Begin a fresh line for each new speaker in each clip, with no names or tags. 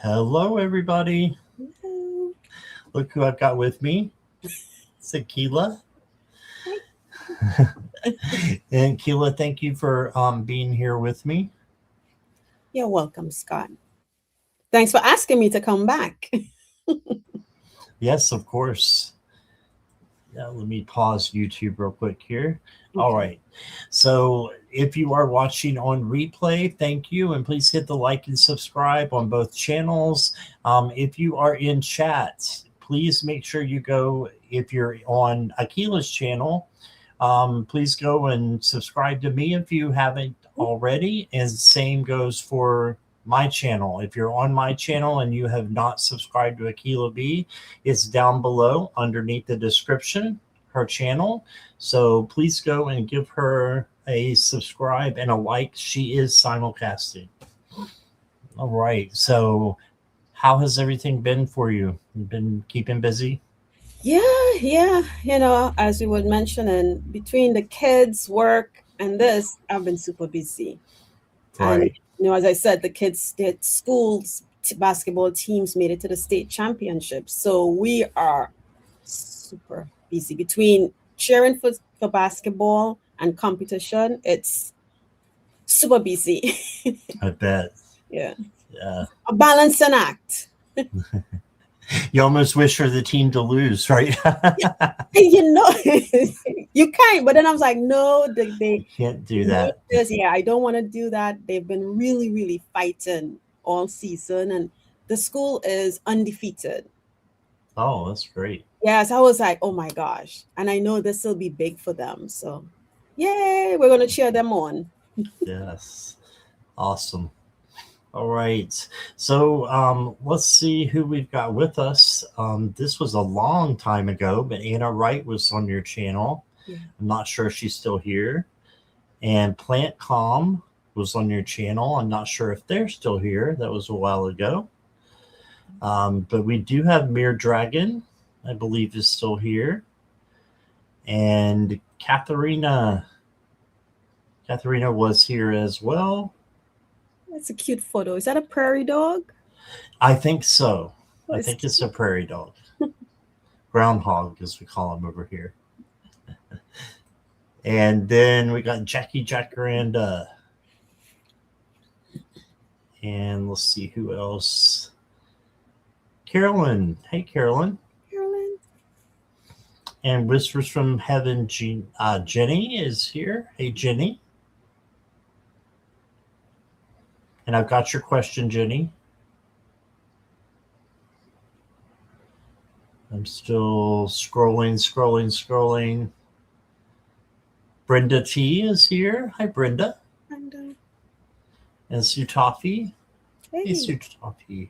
Hello, everybody.
Hello.
Look who I've got with me. It's Akela.
Hi.
And Akela, thank you for being here with me.
You're welcome, Scott. Thanks for asking me to come back.
Yes, of course. Yeah, let me pause YouTube real quick here. All
Okay.
right. So if you are watching on replay, thank you. And please hit the like and subscribe on both channels. If you are in chat, please make sure you go, if you're on Akela's channel, please go and subscribe to me if you haven't already. And same goes for my channel. If you're on my channel and you have not subscribed to Akela B, it's down below underneath the description, her channel. So please go and give her a subscribe and a like. She is simulcasting. All right. So how has everything been for you? You've been keeping busy?
Yeah. As we were mentioning, between the kids' work and this, I've been super busy. And,
Right.
as I said, the kids, their schools, basketball teams made it to the state championship. So we are super busy between cheering for basketball and competition. It's super busy.
I bet.
Yeah.
Yeah.
A balancing act.
You almost wish for the team to lose, right?
you know you can't, but then I was like, no, they
You can't do
need
that.
this. Yeah, I don't want to do that. They've been really, really fighting all season, and the school is undefeated.
Oh, that's great.
Yes, I was like, oh my gosh, and I know this will be big for them, so yay, we're going to cheer them on.
Yes. Awesome. All right. So let's see who we've got with us. This was a long time ago, but Anna Wright was on your channel.
Yeah.
I'm not sure if she's still here. And Plant Calm was on your channel. I'm not sure if they're still here. That was a while ago. But we do have Mere Dragon, I believe, is still here. And Katharina was here as well.
That's a cute photo. Is that a prairie dog?
I think so.
Oh,
I
it's
think it's
cute.
a prairie dog. Groundhog, as we call him over here. And then we got Jackie Jacaranda. And let's see who else. Carolyn. Hey, Carolyn.
Carolyn.
And Whispers from Heaven, Jenny is here. Hey, Jenny. And I've got your question, Jenny. I'm still scrolling. Brenda T is here. Hi, Brenda.
And
And Sutafi. Hey,
hey.
Sutafi.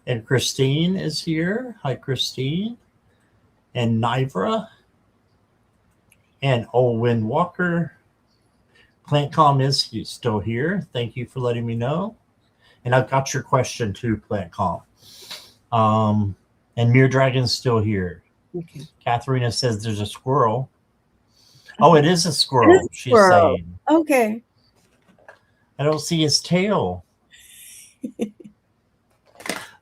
And Christine is here. Hi, Christine. And Nivra. And Olwyn Walker. PlantCom is still here. Thank you for letting me know. And I've got your question too, PlantCom. And Mere Dragon's still here.
Okay.
Katharina says there's a squirrel. Oh, it is a
It is
squirrel,
a
she's
squirrel.
saying.
Okay.
I don't see his tail.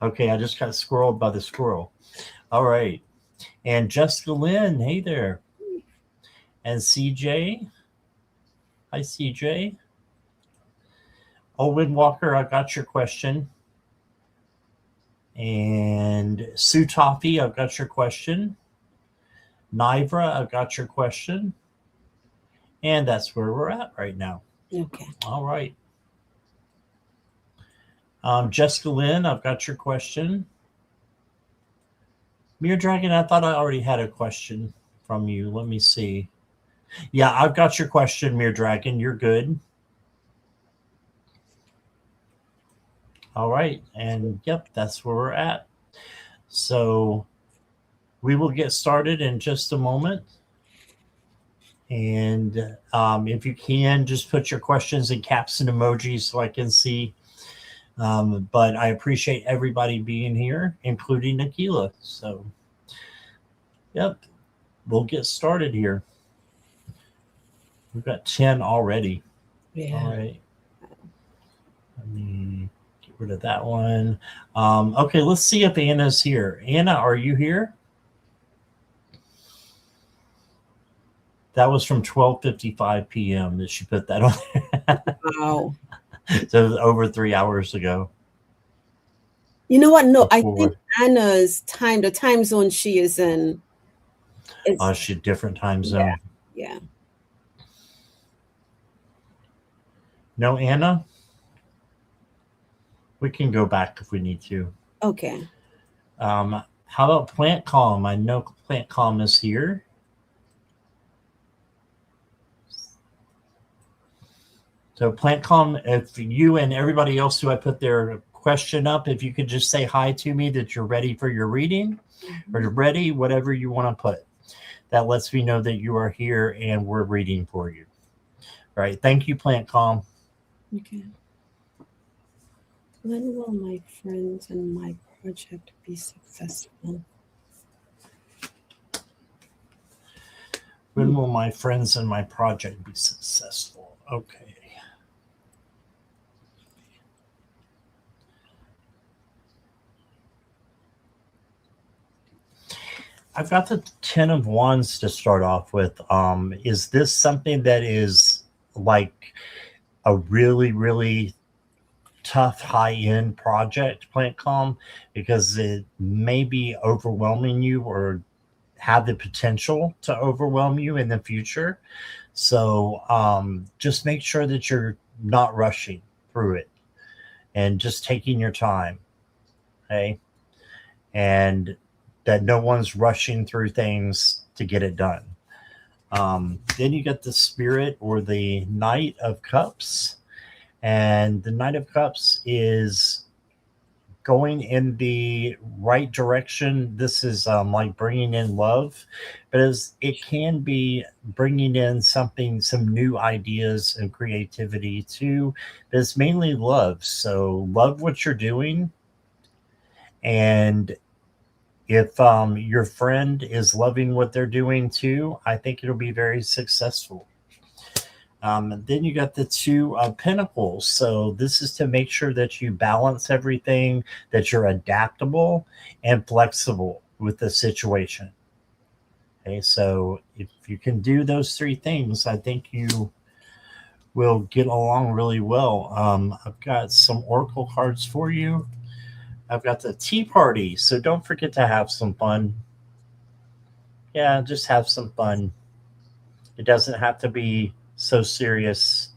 Okay, I just got squirreled by the squirrel. All right. And Jessica Lynn, hey there. And CJ. Hi, CJ. Owen Walker, I got your question. And Sue Toffee, I've got your question. Nivra, I've got your question. And that's where we're at right now.
Okay.
All right. Jessica Lynn, I've got your question. Mere Dragon, I thought I already had a question from you. Let me see. Yeah, I've got your question, Mere Dragon. You're good. All right. And yep, that's where we're at. So we will get started in just a moment. And if you can, just put your questions in caps and emojis so I can see. But I appreciate everybody being here, including Akela. So, yep, we'll get started here. We've got 10 already.
Yeah.
All right. Let me get Get rid of that one. Okay, let's see if Anna's here. Anna, are you here? That was from 12:55 p.m. that she put that on there.
Wow.
So it was over 3 hours ago.
You know what? No, I think
Before
Anna's time, the time zone she is in, is
she different time
yeah,
zone.
yeah.
No, Anna. We can go back if we need to.
Okay.
How about Plant Calm? I know Plant Calm is here. So Plant Calm, if you and everybody else who I put their question up, if you could just say hi to me that you're ready for your reading or you're ready, whatever you want to put. That lets me know that you are here and we're reading for you. All right. Thank you, Plant Calm.
Okay. When will my friends and my project be successful?
When will my friends and my project be successful? Okay. I've got the 10 of Wands to start off with. Is this something that is like a really, really tough high-end project, Plant Calm? Because it may be overwhelming you or have the potential to overwhelm you in the future. So just make sure that you're not rushing through it and just taking your time. Okay. And that no one's rushing through things to get it done. Then you get the Spirit or the Knight of Cups. And the Knight of Cups is going in the right direction. This is like bringing in love, but it can be bringing in something, some new ideas and creativity too. But it's mainly love. So love what you're doing. And if your friend is loving what they're doing too, I think it'll be very successful. And then you got the two pentacles. So this is to make sure that you balance everything, that you're adaptable and flexible with the situation. Okay, so if you can do those three things, I think you will get along really well. I've got some oracle cards for you. I've got the tea party, so don't forget to have some fun. Yeah, just have some fun. It doesn't have to be so serious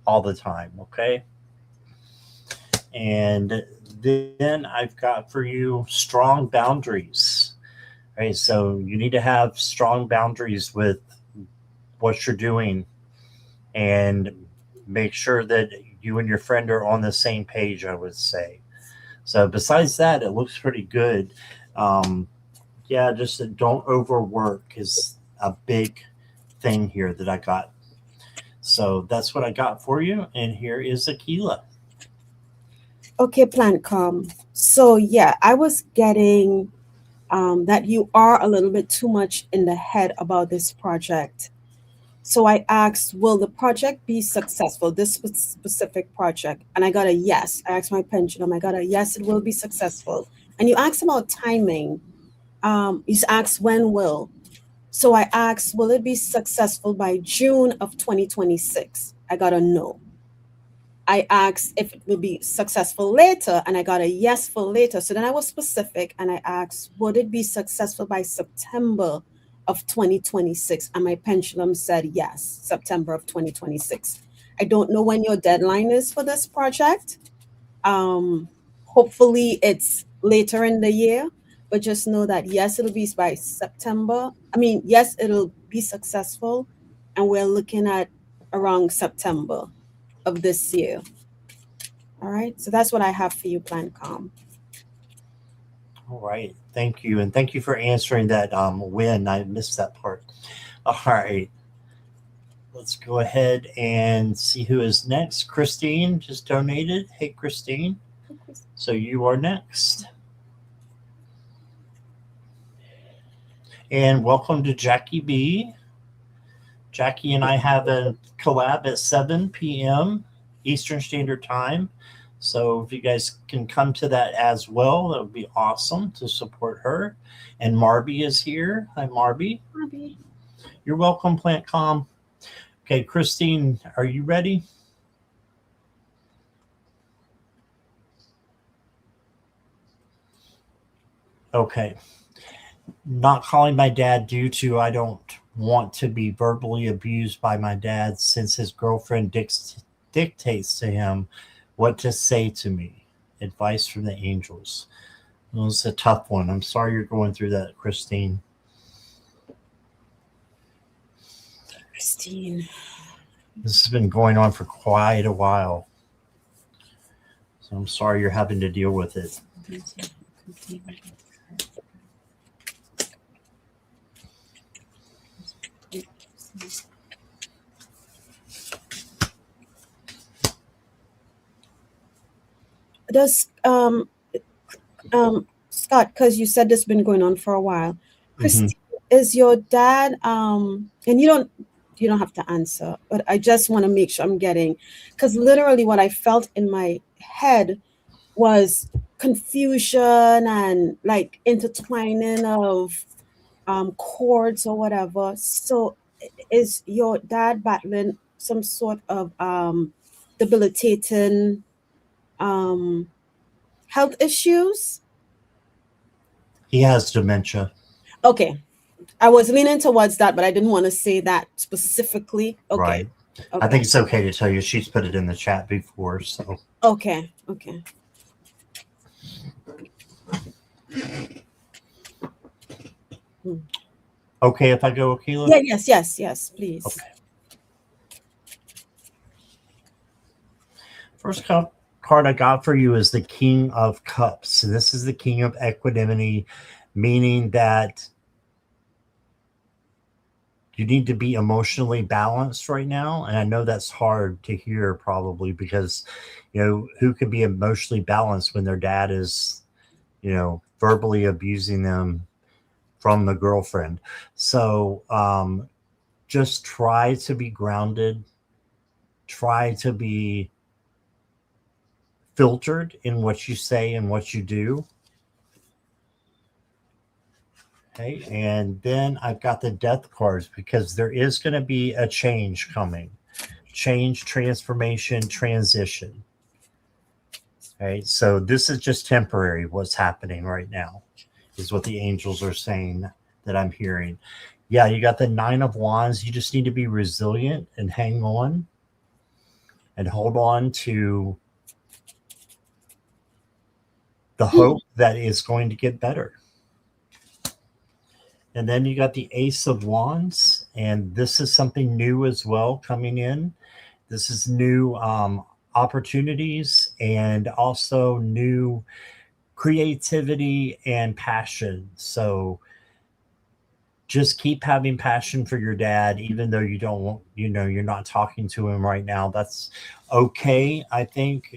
all the time, okay? And then I've got for you strong boundaries. Right? So you need to have strong boundaries with what you're doing and make sure that you and your friend are on the same page, I would say. So besides that, it looks pretty good. Um, yeah, just don't overwork is a big thing here that I got. So that's what I got for you. And here is Akela.
Okay, Plant Calm. So yeah, I was getting that you are a little bit too much in the head about this project. So I asked, will the project be successful, this specific project? And I got a yes. I asked my pendulum, I got a yes, it will be successful. And you asked about timing. You asked when will. So I asked, will it be successful by June of 2026? I got a no. I asked if it would be successful later, and I got a yes for later. So then I was specific and I asked, would it be successful by September of 2026? And my pendulum said yes, September of 2026. I don't know when your deadline is for this project. Hopefully it's later in the year, but just know that yes, it'll be by September. I mean, yes, it'll be successful, and we're looking at around September of this year. All right. So that's what I have for you, Plan Calm.
All right. Thank you. And thank you for answering that when I missed that part. All right. Let's go ahead and see who is next. Christine just donated. Hey, Christine. So you are next. And welcome to Jackie B. Jackie and I have a collab at 7 p.m. Eastern Standard Time. So if you guys can come to that as well, that would be awesome to support her. And Marby is here. Hi, Marby.
Marby.
You're welcome, PlantCom. Okay, Christine, are you ready? Okay. Not calling my dad due to I don't want to be verbally abused by my dad since his girlfriend dictates to him what to say to me. Advice from the angels. It was a tough one. I'm sorry you're going through that, Christine.
Christine.
This has been going on for quite a while. So I'm sorry you're having to deal with it.
Does Scott, because you said this has been going on for a while. Christine, is your dad and you don't have to answer, but I just want to make sure I'm getting, because literally what I felt in my head was confusion and like intertwining of chords or whatever. So is your dad battling some sort of debilitating health issues?
He has dementia.
Okay. I was leaning towards that, but I didn't want to say that specifically. Okay.
Right.
Okay.
I think it's okay to tell you. She's put it in the chat before. So
Okay. Okay.
Okay if I go, Akela?
Yeah, yes, please.
Okay. First card I got for you is the King of Cups. And this is the King of Equanimity, meaning that you need to be emotionally balanced right now. And I know that's hard to hear probably because, who could be emotionally balanced when their dad is, verbally abusing them from the girlfriend. So just try to be grounded. Try to be filtered in what you say and what you do. Okay, and then I've got the death cards because there is going to be a change coming. Change, transformation, transition. Okay, so this is just temporary. What's happening right now is what the angels are saying that I'm hearing. Yeah, you got the Nine of Wands. You just need to be resilient and hang on and hold on to the hope that is going to get better. And then you got the Ace of Wands, and this is something new as well coming in. This is new opportunities and also new creativity and passion. So just keep having passion for your dad, even though you don't, you're not talking to him right now. That's okay, I think,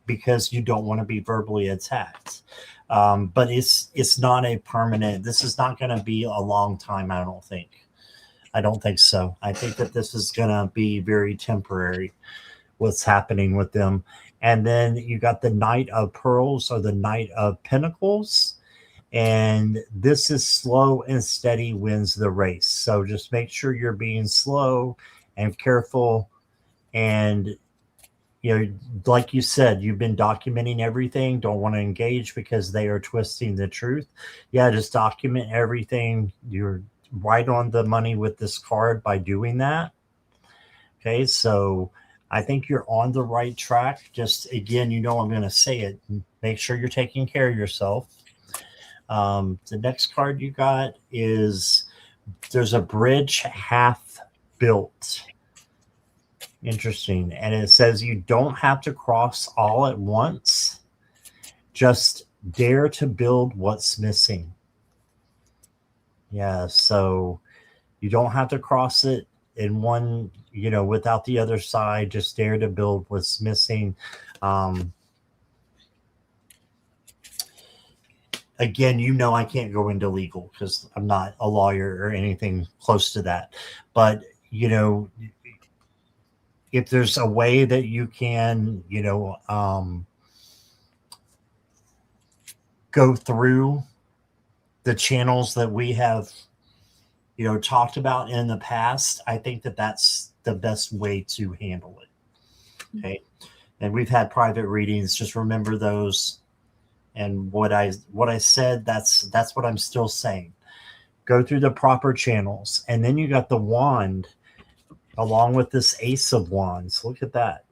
because you don't want to be verbally attacked. But it's not a permanent. This is not going to be a long time. I don't think. I don't think so. I think that this is going to be very temporary. What's happening with them, and then you got the Knight of Pearls or the Knight of Pentacles. And this is slow and steady wins the race. So just make sure you're being slow and careful. And, like you said, you've been documenting everything. Don't want to engage because they are twisting the truth. Yeah, just document everything. You're right on the money with this card by doing that. Okay, so I think you're on the right track. Just again, I'm going to say it. Make sure you're taking care of yourself. The next card you got is there's a bridge half built. Interesting. And it says you don't have to cross all at once. Just dare to build what's missing. Yeah, so you don't have to cross it in one, without the other side. Just dare to build what's missing. Again, I can't go into legal because I'm not a lawyer or anything close to that. But, if there's a way that you can, go through the channels that we have, talked about in the past, I think that that's the best way to handle it. Okay. And we've had private readings. Just remember those. And what I said, that's what I'm still saying. Go through the proper channels. And then you got the wand along with this ace of wands. Look at that.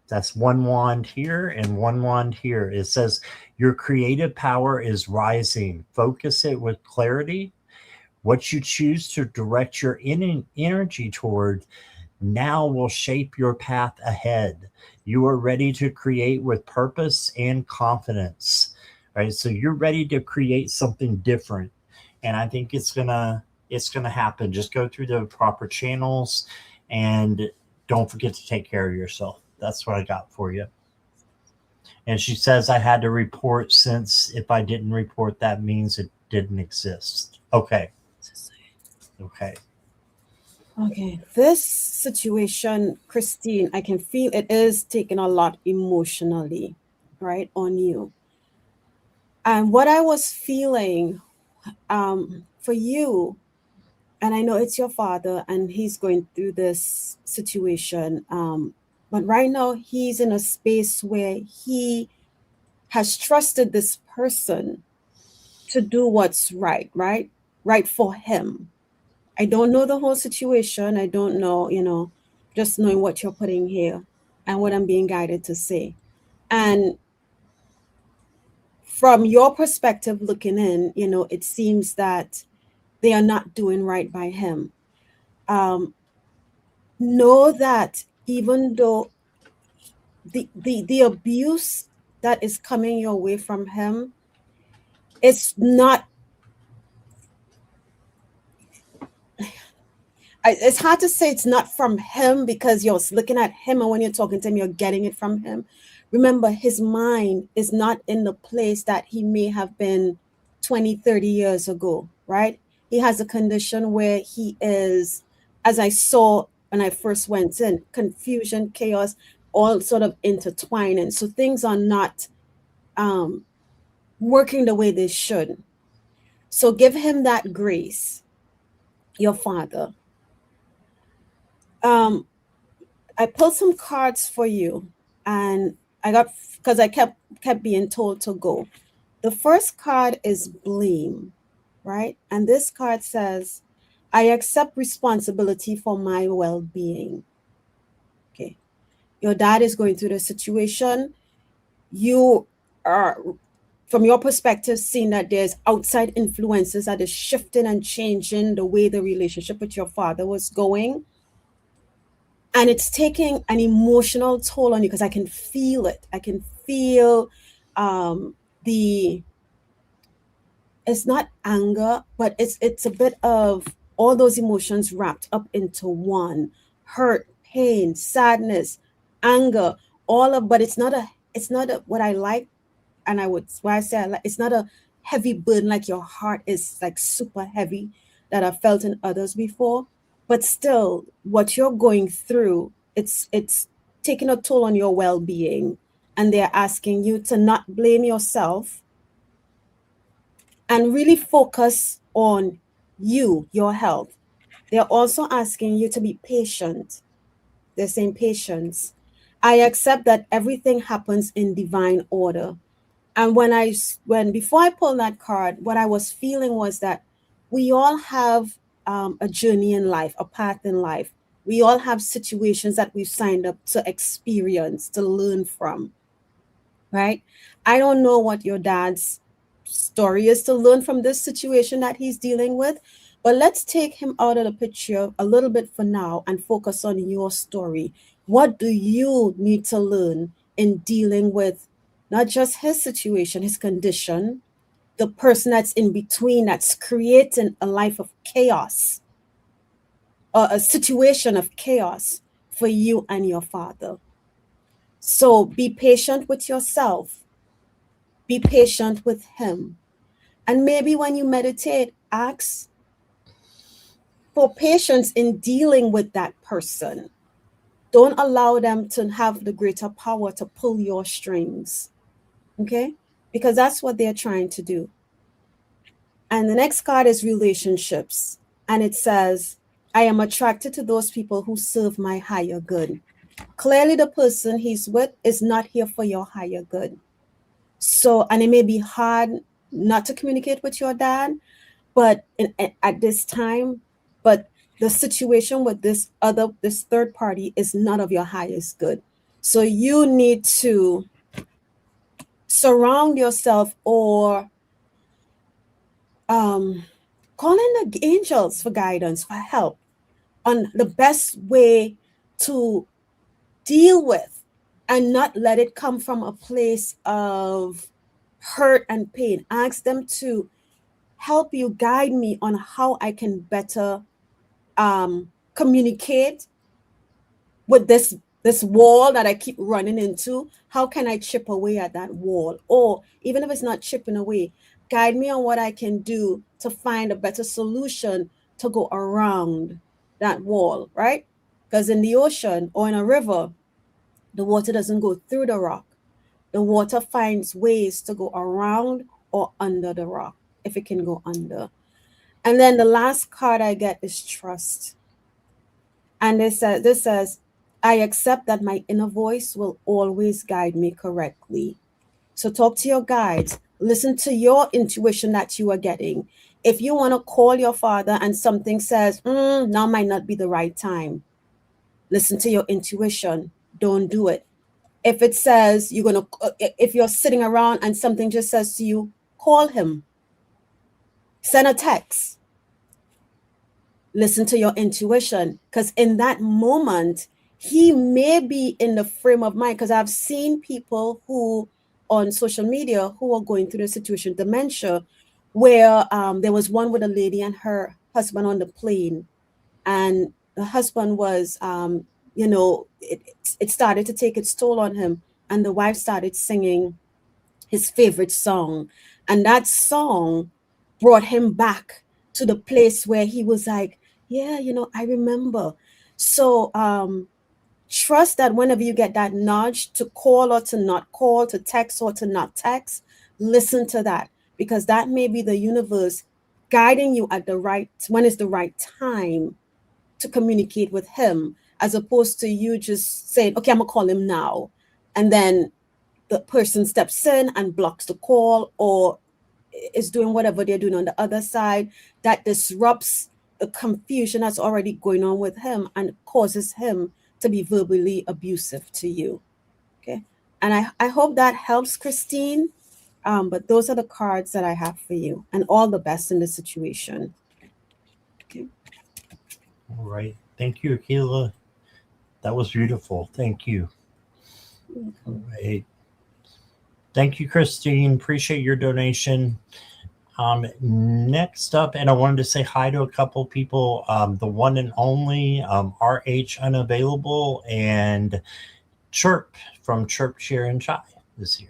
That's one wand here and one wand here. It says your creative power is rising. Focus it with clarity. What you choose to direct your energy toward now will shape your path ahead. You are ready to create with purpose and confidence. Right? So you're ready to create something different. And I think it's gonna happen. Just go through the proper channels and don't forget to take care of yourself. That's what I got for you. And she says I had to report, since if I didn't report, that means it didn't exist. Okay. Okay.
Okay, this situation, Christine, I can feel it is taking a lot emotionally, right, on you. And what I was feeling for you, and I know it's your father and he's going through this situation, but right now he's in a space where he has trusted this person to do what's right, right? Right for him. I don't know the whole situation. I don't know, just knowing what you're putting here and what I'm being guided to say. And from your perspective looking in, it seems that they are not doing right by him. Um, know that even though the abuse that is coming your way from him, it's not, it's hard to say it's not from him because you're looking at him, and when you're talking to him, you're getting it from him. Remember, his mind is not in the place that he may have been 20, 30 years ago, right? He has a condition where he is, as I saw when I first went in, confusion, chaos, all sort of intertwining. So things are not um, working the way they should. So give him that grace, your father. Um, I pulled some cards for you, and I got, because I kept being told to go. The first card is blame, right? And this card says, I accept responsibility for my well-being. Okay. Your dad is going through the situation. You are, from your perspective, seeing that there's outside influences that is shifting and changing the way the relationship with your father was going, and it's taking an emotional toll on you because I can feel it. I can feel the, it's not anger, but it's a bit of all those emotions wrapped up into one: hurt, pain, sadness, anger, all of. But it's not a what I like, and I would why I say I like, it's not a heavy burden like your heart is like super heavy that I've felt in others before. But still, what you're going through, it's taking a toll on your well-being, and they're asking you to not blame yourself and really focus on you, your health. They're also asking you to be patient. They're saying patience. I accept that everything happens in divine order. And when before I pulled that card, what I was feeling was that we all have a journey in life, a path in life. We all have situations that we've signed up to experience, to learn from, right? I don't know what your dad's story is to learn from this situation that he's dealing with, but let's take him out of the picture a little bit for now and focus on your story. What do you need to learn in dealing with not just his situation, his condition, the person that's in between that's creating a life of chaos, or a situation of chaos for you and your father? So be patient with yourself, be patient with him. And maybe when you meditate, ask for patience in dealing with that person. Don't allow them to have the greater power to pull your strings. Okay? Because that's what they're trying to do. And the next card is relationships. And it says, I am attracted to those people who serve my higher good. Clearly, the person he's with is not here for your higher good. So, and it may be hard not to communicate with your dad, but at this time, but the situation with this third party is none of your highest good. So you need to surround yourself or call in the angels for guidance, for help on the best way to deal with and not let it come from a place of hurt and pain. Ask them to help you, guide me on how I can better communicate with this wall that I keep running into. How can I chip away at that wall? Or even if it's not chipping away, guide me on what I can do to find a better solution to go around that wall, right? Because in the ocean or in a river, the water doesn't go through the rock. The water finds ways to go around or under the rock if it can go under. And then the last card I get is trust. And this says, I accept that my inner voice will always guide me correctly. So talk to your guides, listen to your intuition that you are getting. If you want to call your father and something says, now might not be the right time, listen to your intuition. Don't do it. If it says if you're sitting around and something just says to you, call him, send a text, listen to your intuition, because in that moment, he may be in the frame of mind. Because I've seen people who on social media who are going through the situation, dementia, where there was one with a lady and her husband on the plane, and the husband was, it started to take its toll on him, and the wife started singing his favorite song, and that song brought him back to the place where he was like, yeah, I remember. So trust that whenever you get that nudge to call or to not call, to text or to not text, listen to that, because that may be the universe guiding you at when is the right time to communicate with him, as opposed to you just saying, okay, I'm gonna call him now, and then the person steps in and blocks the call or is doing whatever they're doing on the other side. That disrupts the confusion that's already going on with him and causes him to be verbally abusive to you. Okay. And I hope that helps, Christine. But those are the cards that I have for you, and all the best in the situation. Okay.
All right. Thank you, Akela. That was beautiful. Thank you. All right. Thank you, Christine. Appreciate your donation. Next up, and I wanted to say hi to a couple people. The one and only RH Unavailable and Chirp from Chirp Cheer and Chai is here.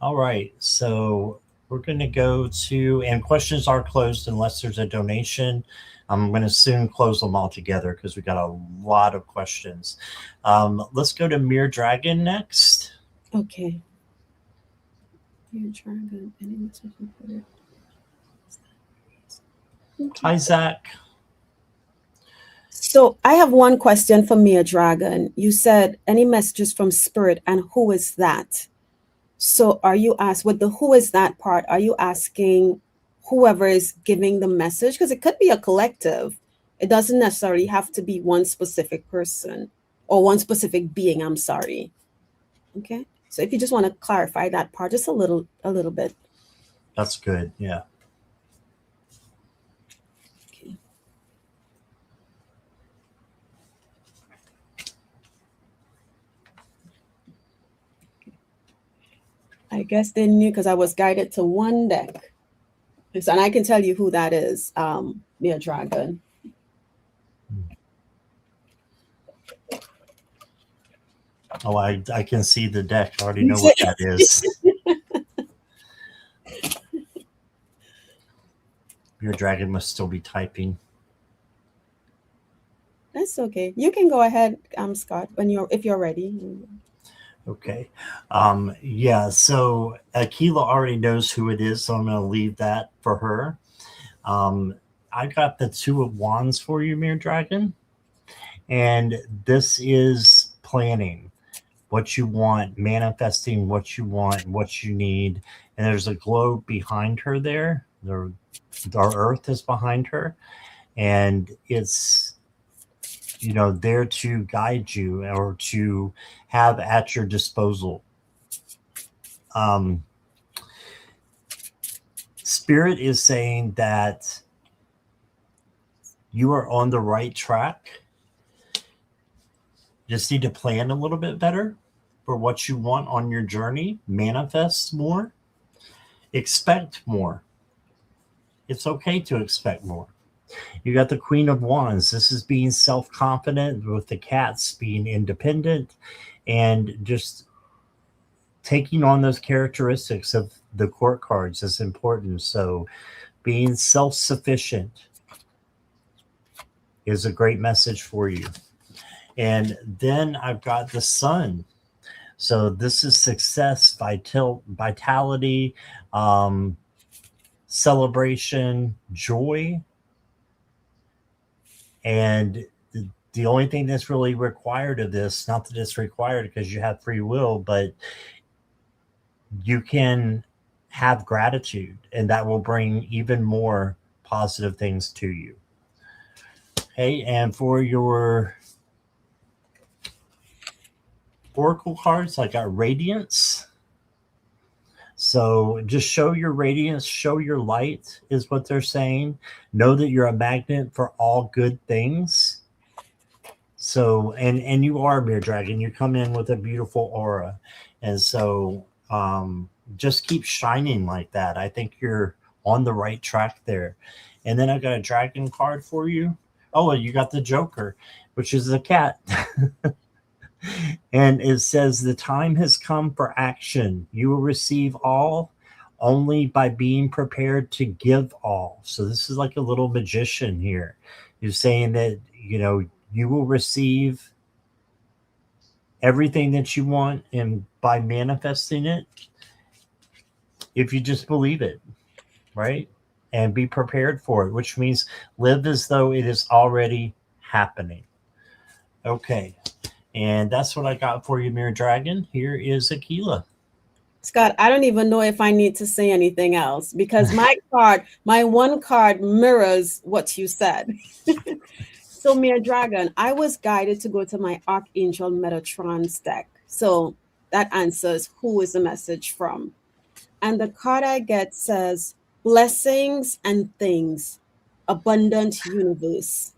All right, so we're going to go to, and questions are closed unless there's a donation. I'm going to soon close them all together because we got a lot of questions. Let's go to Mere Dragon next.
Okay. Mere Dragon. Any message for it?
Hi, Zach.
So I have one question for Mere Dragon. You said any messages from Spirit, and who is that? So are you asked with the who is that part? Are you asking whoever is giving the message? Because it could be a collective. It doesn't necessarily have to be one specific person or one specific being. I'm sorry. Okay. So if you just want to clarify that part just a little bit.
That's good. Yeah.
Okay. I guess they knew because I was guided to one deck. And I can tell you who that is, Mere Dragon.
Oh, I can see the deck. I already know what that is. Your dragon must still be typing.
That's okay. You can go ahead, Scott, when if you're ready.
Okay. Yeah, so Akila already knows who it is, so I'm going to leave that for her. Um, I got the Two of Wands for you, Mere Dragon, and this is planning what you want, manifesting what you want, what you need. And there's a globe behind her there. Our earth is behind her, and it's there to guide you or to have at your disposal. Um, Spirit is saying that you are on the right track. Just need to plan a little bit better for what you want on your journey. Manifest more, expect more. It's okay to expect more. You got the Queen of Wands. This is being self confident, with the cats being independent and just taking on those characteristics of the court cards is important. So, being self sufficient is a great message for you. And then I've got the Sun. So, this is success, vitality, um, celebration, joy, and the only thing that's really required of this, not that it's required because you have free will, but you can have gratitude, and that will bring even more positive things to you. Okay, and for your oracle cards, I got radiance. So just show your radiance, show your light, is what they're saying. Know that you're a magnet for all good things. So and you are, Beer Dragon. You come in with a beautiful aura, and so just keep shining like that. I think you're on the right track there. And then I got a dragon card for you. Oh, and you got the Joker, which is a cat. And it says, the time has come for action. You will receive all only by being prepared to give all. So this is like a little magician here. You're saying that, you will receive everything that you want, and by manifesting it, if you just believe it, right? And be prepared for it, which means live as though it is already happening. Okay. And that's what I got for you, Mirror Dragon. Here is Akela.
Scott, I don't even know if I need to say anything else because my one card mirrors what you said. So, Mere Dragon, I was guided to go to my Archangel Metatron's deck. So that answers who is the message from. And the card I get says blessings and things, abundant universe.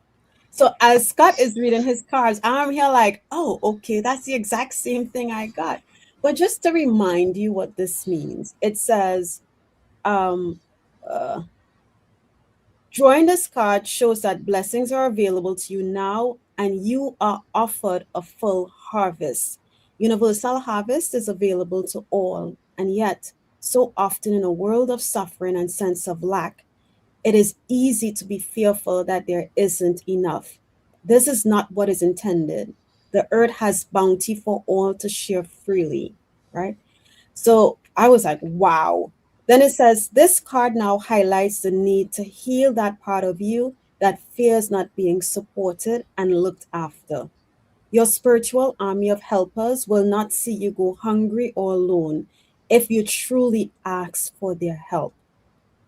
So as Scott is reading his cards, I'm here like, oh, okay, that's the exact same thing I got. But just to remind you what this means, it says, um, uh, drawing this card shows that blessings are available to you now and you are offered a full harvest. Universal harvest is available to all, and yet, so often in a world of suffering and sense of lack, it is easy to be fearful that there isn't enough. This is not what is intended. The earth has bounty for all to share freely, right? So I was like, wow. Then it says, this card now highlights the need to heal that part of you that fears not being supported and looked after. Your spiritual army of helpers will not see you go hungry or alone if you truly ask for their help.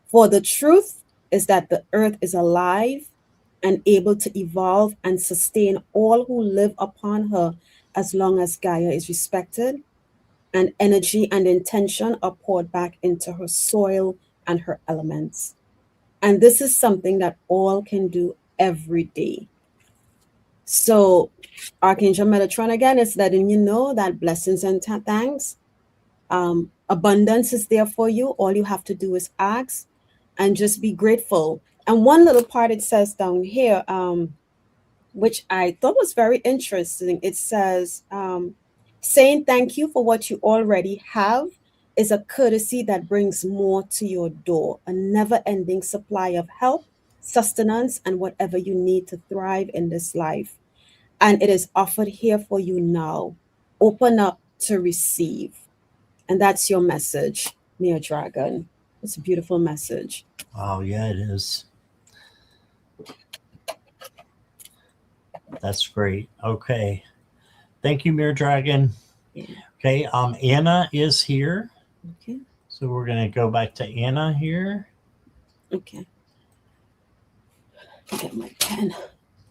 For the truth is that the earth is alive and able to evolve and sustain all who live upon her as long as Gaia is respected and energy and intention are poured back into her soil and her elements. And this is something that all can do every day. So, Archangel Metatron again is letting you know that blessings and thanks, abundance is there for you. All you have to do is ask and just be grateful. And one little part it says down here, which I thought was very interesting. It says, saying thank you for what you already have is a courtesy that brings more to your door, a never ending supply of help, sustenance, and whatever you need to thrive in this life. And it is offered here for you now. Open up to receive. And that's your message, Neo Dragon. It's a beautiful message.
Oh, yeah, it is. That's great. Okay. Thank you, Mirror Dragon.
Yeah.
Okay. Anna is here.
Okay.
So we're going to go back to Anna here.
Okay. Get my pen.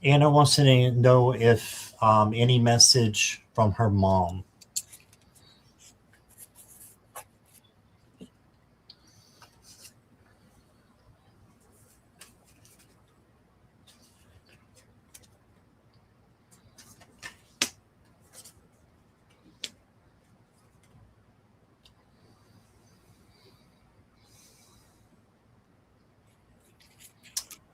Anna wants to know if any message from her mom.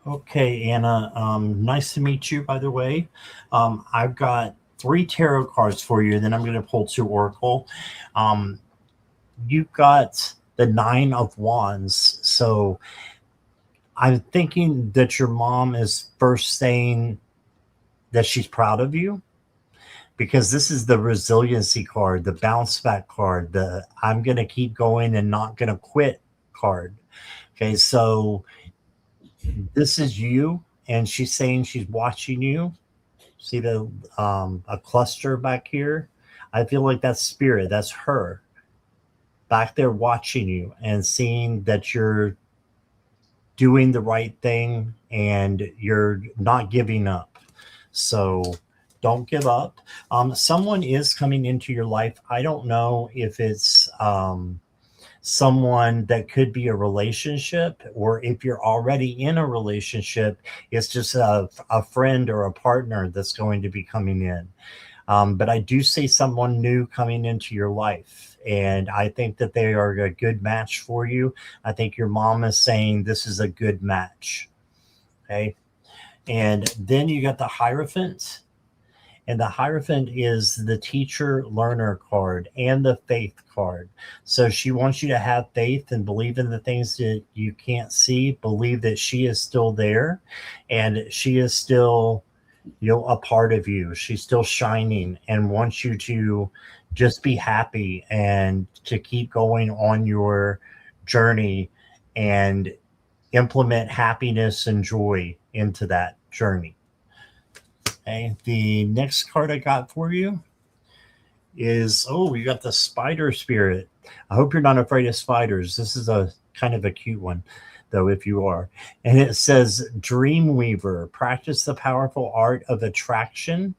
Okay, Anna. Nice to meet you, by the way. I've got 3 tarot cards for you, and then I'm going to pull 2 oracle. Um, you got the 9 of Wands. So I'm thinking that your mom is first saying that she's proud of you, because this is the resiliency card, the bounce back card, the I'm going to keep going and not going to quit card. Okay, so this is you, and she's saying she's watching you. See the a cluster back here? I feel like that's spirit. That's her back there watching you and seeing that you're doing the right thing and you're not giving up. So don't give up. Someone is coming into your life. I don't know if it's someone that could be a relationship, or if you're already in a relationship, it's just a friend or a partner that's going to be coming in. But I do see someone new coming into your life, and I think that they are a good match for you. I think your mom is saying this is a good match. Okay. And then you got the Hierophant. And the Hierophant is the teacher learner card and the faith card. So she wants you to have faith and believe in the things that you can't see, believe that she is still there and she is still, a part of you. She's still shining and wants you to just be happy and to keep going on your journey and implement happiness and joy into that journey. Okay, the next card I got for you is, oh, you got the spider spirit. I hope you're not afraid of spiders. This is a kind of a cute one, though, if you are. And it says, Dreamweaver, practice the powerful art of attraction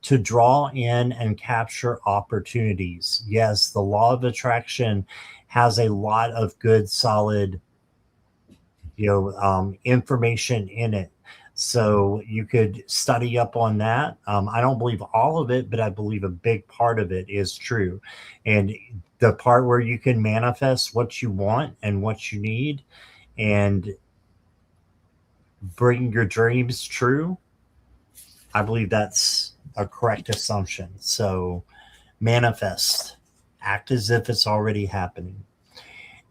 to draw in and capture opportunities. Yes, the law of attraction has a lot of good, solid, information in it. So you could study up on that. I don't believe all of it, but I believe a big part of it is true. And the part where you can manifest what you want and what you need and bring your dreams true, I believe that's a correct assumption. So manifest, act as if it's already happening.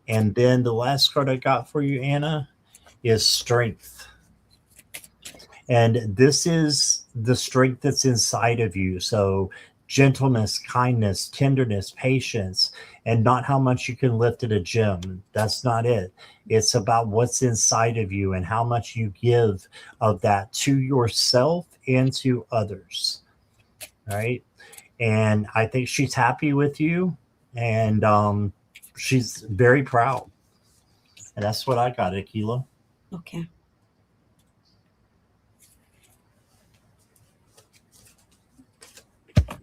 And then the last card I got for you, Anna, is strength. And this is the strength that's inside of you. So gentleness, kindness, tenderness, patience, and not how much you can lift at a gym. That's not it. It's about what's inside of you and how much you give of that to yourself and to others. Right. And I think she's happy with you, and she's very proud. And that's what I got, Akela.
Okay.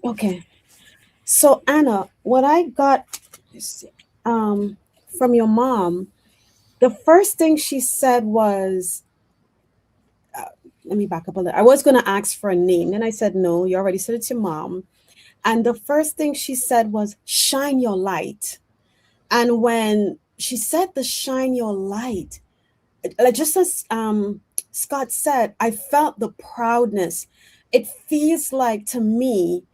Okay. So Anna, what I got, um, from your mom, the first thing she said was, uh, let me back up a little. I was going to ask for a name. Then I said, no, you already said it's your mom. And the first thing she said was, shine your light. And when she said the shine your light, like just as Scott said, I felt the proudness. It feels like to me,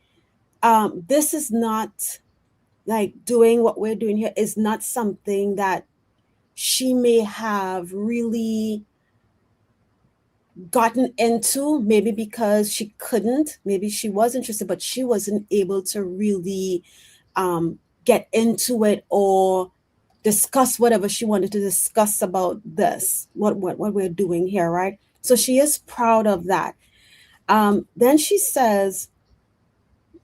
this is not like doing what we're doing here is not something that she may have really gotten into, maybe because she couldn't, maybe she was interested, but she wasn't able to really get into it or discuss whatever she wanted to discuss about this, what we're doing here, right? So she is proud of that. Then she says,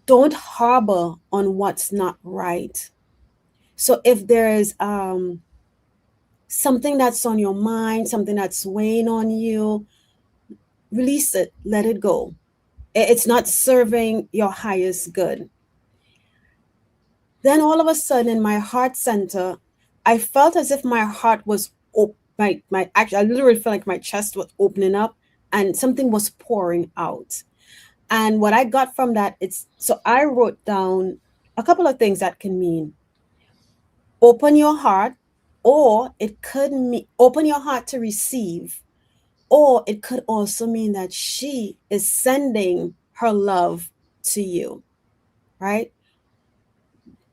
don't harbor on what's not right. So if there is something that's on your mind, something that's weighing on you, release it, let it go. It's not serving your highest good. Then all of a sudden, in my heart center, I felt as if my heart was my actually, I literally felt like my chest was opening up and something was pouring out. And what I got from that, it's so I wrote down a couple of things that can mean open your heart, or it could mean open your heart to receive, or it could also mean that she is sending her love to you, right?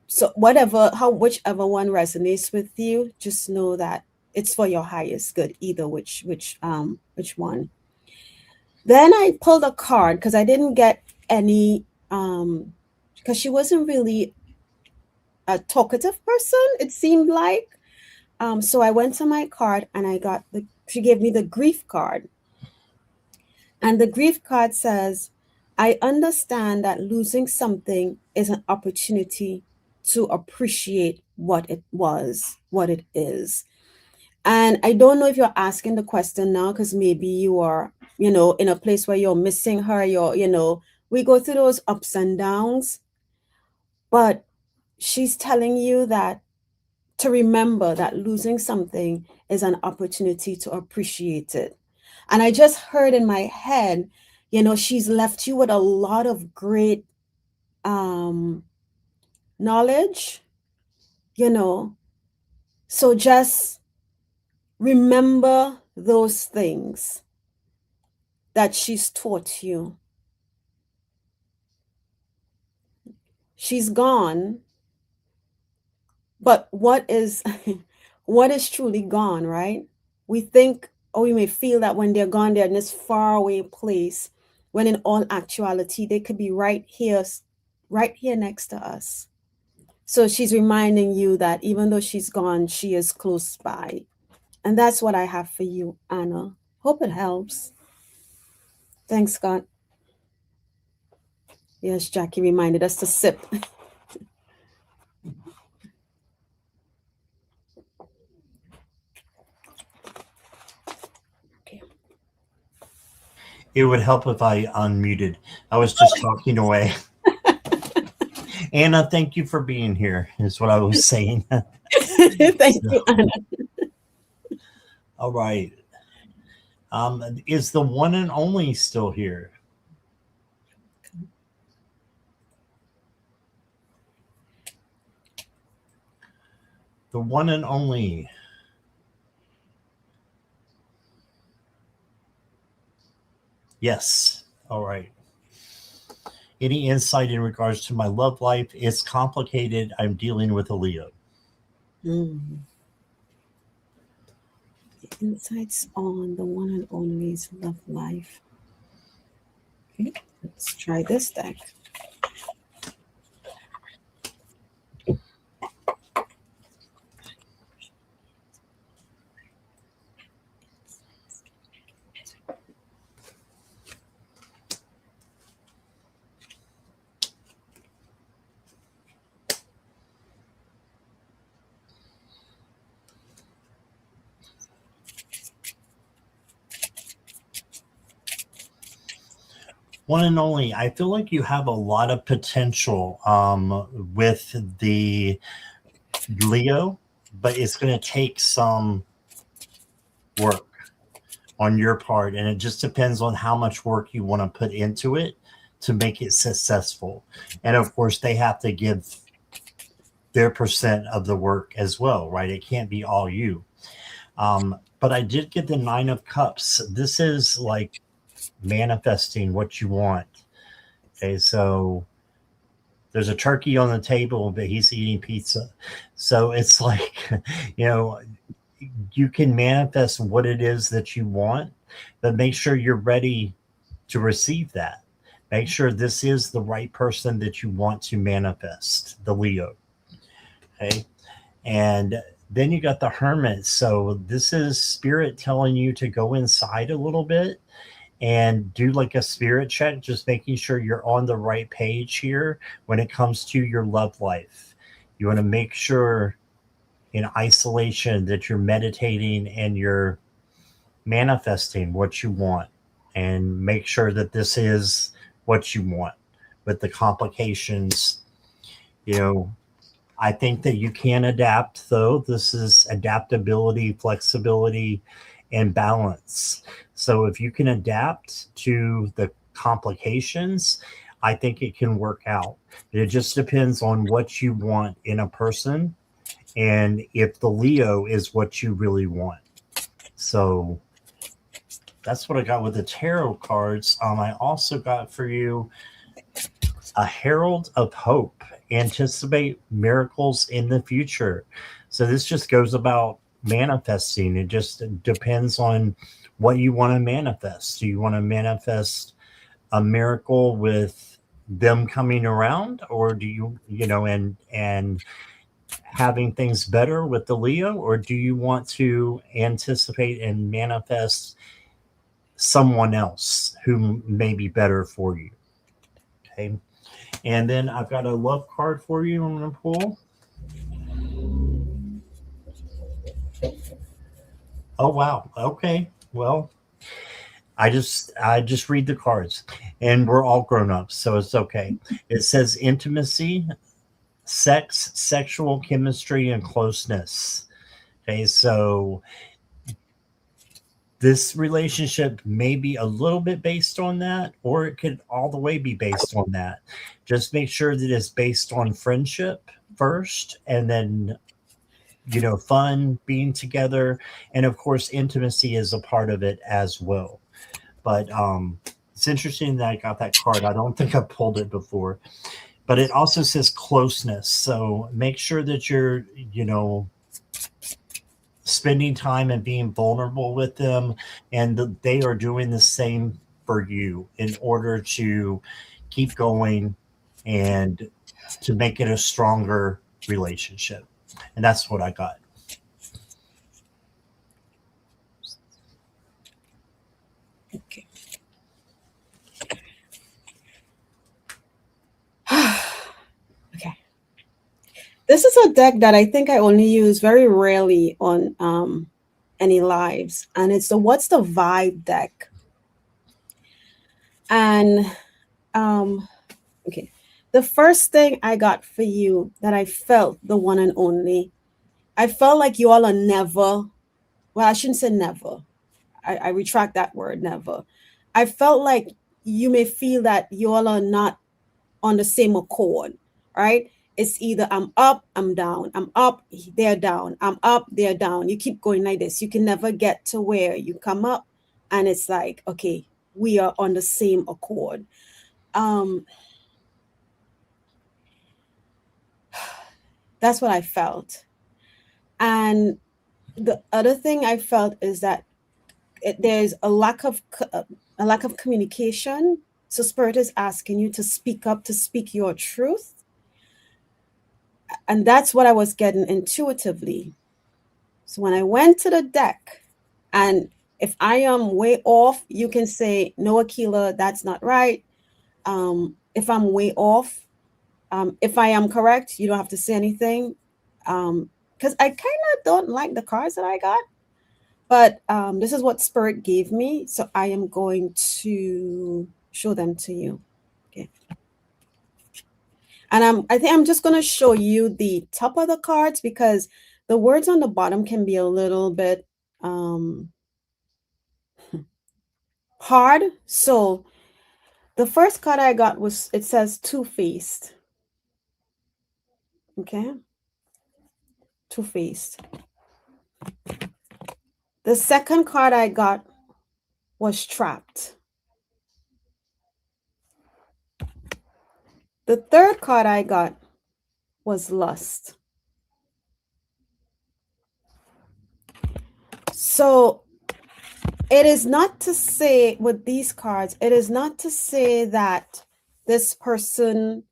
So whatever, how whichever one resonates with you, just know that it's for your highest good, either which one. Then I pulled a card because I didn't get any because she wasn't really a talkative person, it seemed like. So I went to my card and I got she gave me the grief card. And the grief card says, I understand that losing something is an opportunity to appreciate what it was, what it is. And I don't know if you're asking the question now because maybe you are, in a place where you're missing her, we go through those ups and downs, but she's telling you that to remember that losing something is an opportunity to appreciate it. And I just heard in my head, she's left you with a lot of great knowledge, you know. So just remember those things that she's taught you. She's gone, but what is what is truly gone, right? We think, or we may feel that when they're gone, they're in this faraway place, when in all actuality, they could be right here next to us. So she's reminding you that even though she's gone, she is close by. And that's what I have for you, Anna. Hope it helps. Thanks, Scott. Yes, Jackie reminded us to sip. Okay.
It would help if I unmuted. I was just talking away. Anna, thank you for being here, is what I was saying.
Thank you, Anna.
All right. Is the one and only still here? The one and only. Yes. All right. Any insight in regards to my love life? It's complicated. I'm dealing with a Leo.
Mm. The insights on the one and only's love life. Okay, let's try this deck.
One and only, I feel like you have a lot of potential with the Leo, but it's going to take some work on your part. And it just depends on how much work you want to put into it to make it successful. And of course, they have to give their percent of the work as well, right? It can't be all you. But I did get the 9 of Cups. This is like manifesting what you want. Okay, so there's a turkey on the table, but he's eating pizza. So it's like, you can manifest what it is that you want. but make sure you're ready to receive that. Make sure this is the right person that you want to manifest, the Leo. Okay. And then you got the Hermit. So this is spirit telling you to go inside a little bit and do like a spirit check, just making sure you're on the right page here when it comes to your love life. You want to make sure in isolation that you're meditating and you're manifesting what you want, and make sure that this is what you want with the complications. You know, I think that you can adapt, though. This is adaptability, flexibility, and balance. So if you can adapt to the complications, I think it can work out. It just depends on what you want in a person and if the Leo is what you really want. So that's what I got with the tarot cards. I also got for you a herald of hope. Anticipate miracles in the future. So this just goes about manifesting. It just depends on what you want to manifest. Do you want to manifest a miracle with them coming around, or do and having things better with the Leo, or do you want to anticipate and manifest someone else who may be better for you? Okay. And then I've got a love card for you I'm going to pull. Oh, wow. Okay. Well, I just read the cards, and we're all grown ups, so it's okay. It says intimacy, sex, sexual chemistry, and closeness. Okay, so this relationship may be a little bit based on that, or it could all the way be based on that. Just make sure that it's based on friendship first, and then fun, being together, and of course, intimacy is a part of it as well. But it's interesting that I got that card. I don't think I pulled it before, but it also says closeness. So make sure that you're, spending time and being vulnerable with them, and that they are doing the same for you in order to keep going and to make it a stronger relationship. And that's what I got.
Okay. Okay. This is a deck that I think I only use very rarely on any lives, and it's the What's the Vibe deck. And okay, the first thing I got for you that I felt the one and only, I felt like you all are never, well, I shouldn't say never. I retract that word, never. I felt like you may feel that you all are not on the same accord, right? It's either I'm up, I'm down, I'm up, they're down, I'm up, they're down. You keep going like this. You can never get to where you come up and it's like, okay, we are on the same accord. That's what I felt. And the other thing I felt is that there's a lack of communication. So spirit is asking you to speak up, to speak your truth. And that's what I was getting intuitively. So when I went to the deck, and if I am way off, you can say, no, Akela, that's not right. If I'm way off, if I am correct, you don't have to say anything. Because I kind of don't like the cards that I got. But this is what spirit gave me. So I am going to show them to you. Okay. And I think I'm just going to show you the top of the cards because the words on the bottom can be a little bit hard. So the first card I got was, it says two-faced. Okay. Two-faced. The second card I got was trapped. The third card I got was lust. So It is not to say with these cards, it is not to say that this person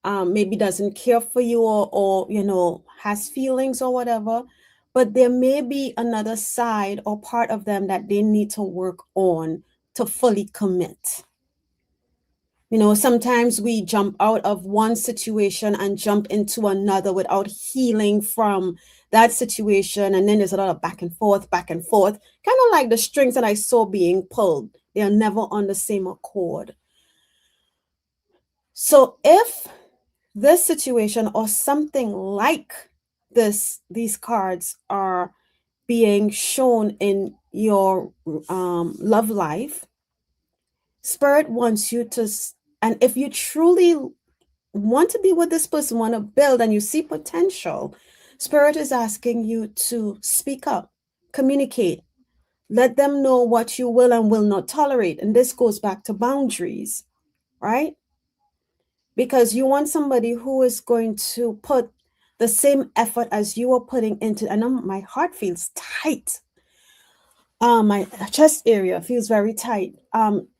maybe doesn't care for you or has feelings or whatever, but there may be another side or part of them that they need to work on to fully commit. Sometimes we jump out of one situation and jump into another without healing from that situation. And then there's a lot of back and forth, kind of like the strings that I saw being pulled. They are never on the same accord. So if this situation or something like these cards are being shown in your love life, Spirit wants you to, and if you truly want to be with this person, want to build, and you see potential, Spirit is asking you to speak up, communicate, let them know what you will and will not tolerate. And this goes back to boundaries, right? Because you want somebody who is going to put the same effort as you are putting into. I know my heart feels tight. My chest area feels very tight.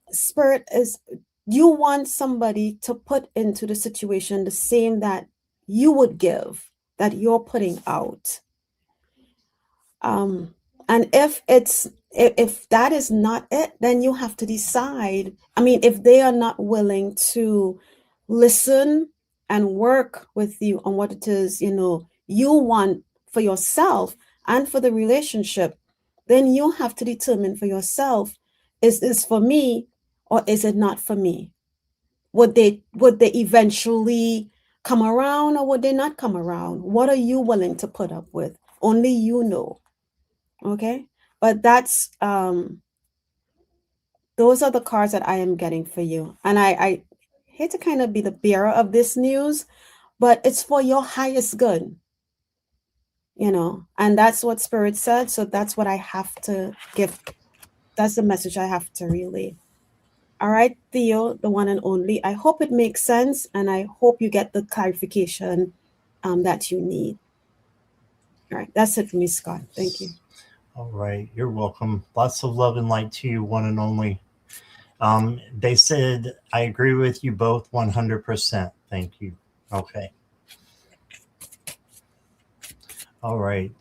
Spirit is, you want somebody to put into the situation the same that you would give, that you're putting out. And if that is not it, then you have to decide. I mean, if they are not willing to listen and work with you on what it is, you want for yourself and for the relationship, then you have to determine for yourself, is this for me or is it not for me? Would they eventually come around or would they not come around? What are you willing to put up with? Only you know. Okay, but that's those are the cards that I am getting for you. And I hate to kind of be the bearer of this news, but it's for your highest good, and that's what Spirit said. So that's what I have to give. That's the message I have to relay. All right, Theo, the one and only. I hope it makes sense, and I hope you get the clarification that you need. All right, that's it for me, Scott. Thank you.
All right, you're welcome. Lots of love and light to you, one and only. They said, I agree with you both 100%. Thank you. Okay. All right.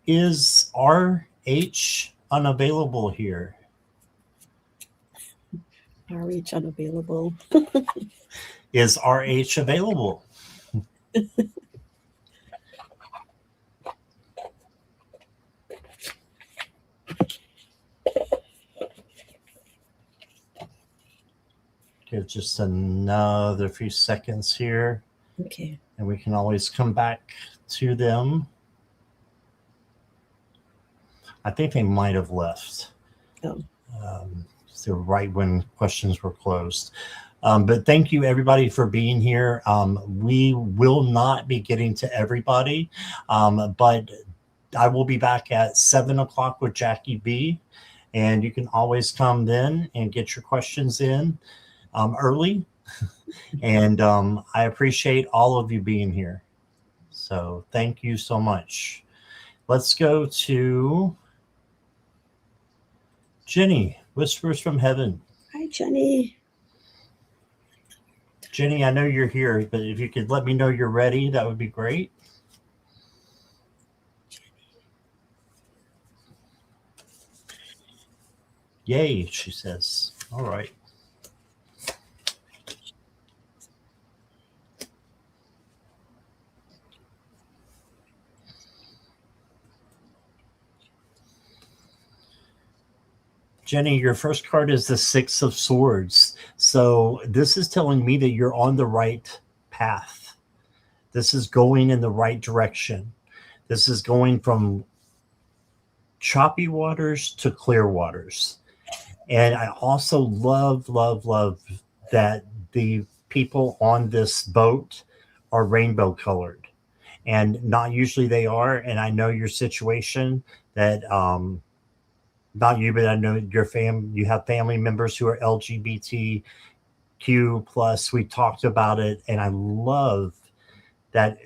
Is RH unavailable here?
RH unavailable.
Is RH available? Give just another few seconds here.
Okay.
And we can always come back to them. I think they might have left.
Oh.
So right when questions were closed. But thank you, everybody, for being here. We will not be getting to everybody, but I will be back at 7 o'clock with Jackie B. And you can always come then and get your questions in early. And I appreciate all of you being here. So thank you so much. Let's go to Jenny, Whispers from Heaven.
Hi, Jenny.
Jenny, I know you're here, but if you could let me know you're ready, that would be great. Yay, she says. All right. Jenny, your first card is the Six of Swords. So this is telling me that you're on the right path. This is going in the right direction. This is going from choppy waters to clear waters. And I also love that the people on this boat are rainbow colored. And not usually they are. And I know your situation that not you, but I know you have family members who are LGBTQ plus. We talked about it, and I love that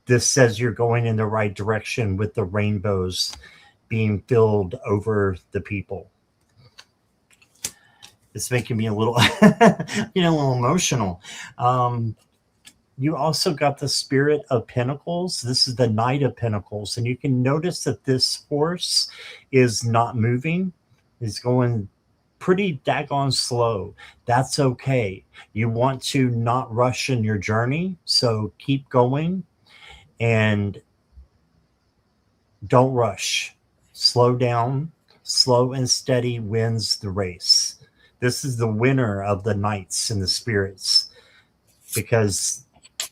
this says you're going in the right direction with the rainbows being filled over the people. It's making me a little, a little emotional. You also got the Spirit of Pentacles. This is the Knight of Pentacles. And you can notice that this horse is not moving. It's going pretty daggone slow. That's okay. You want to not rush in your journey. So keep going and don't rush. Slow down. Slow and steady wins the race. This is the winner of the knights and the spirits because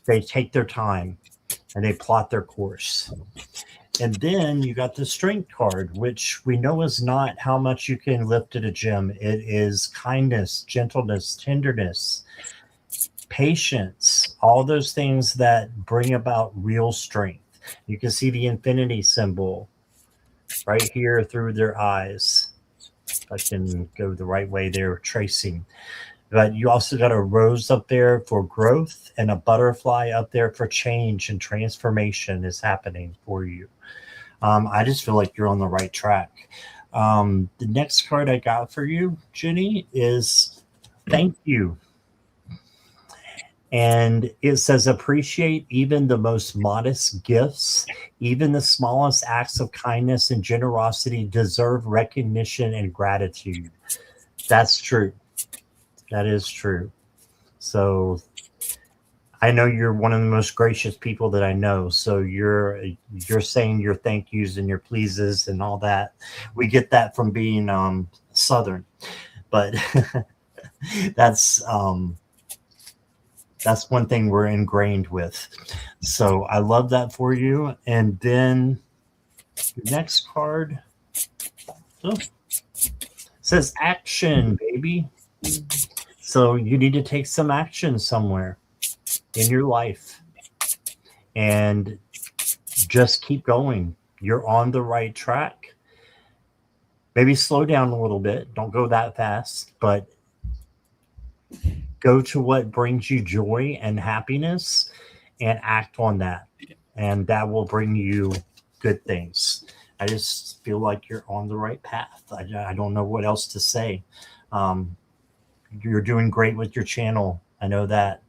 they take their time and they plot their course. And then you got the strength card, which we know is not how much you can lift at a gym. It is kindness, gentleness, tenderness, patience, all those things that bring about real strength. You can see the infinity symbol right here through their eyes. If I can go the right way there, tracing. But you also got a rose up there for growth and a butterfly up there for change and transformation is happening for you. I just feel like you're on the right track. The next card I got for you, Jenny, is thank you. And it says, appreciate even the most modest gifts, even the smallest acts of kindness and generosity deserve recognition and gratitude. That's true. That is true. So I know you're one of the most gracious people that I know. So you're saying your thank yous and your pleases and all that. We get that from being Southern, but that's one thing we're ingrained with. So I love that for you. And then the next card says action, baby. So you need to take some action somewhere in your life and just keep going. You're on the right track. Maybe slow down a little bit. Don't go that fast, but go to what brings you joy and happiness and act on that. And that will bring you good things. I just feel like you're on the right path. I don't know what else to say. You're doing great with your channel. I know that.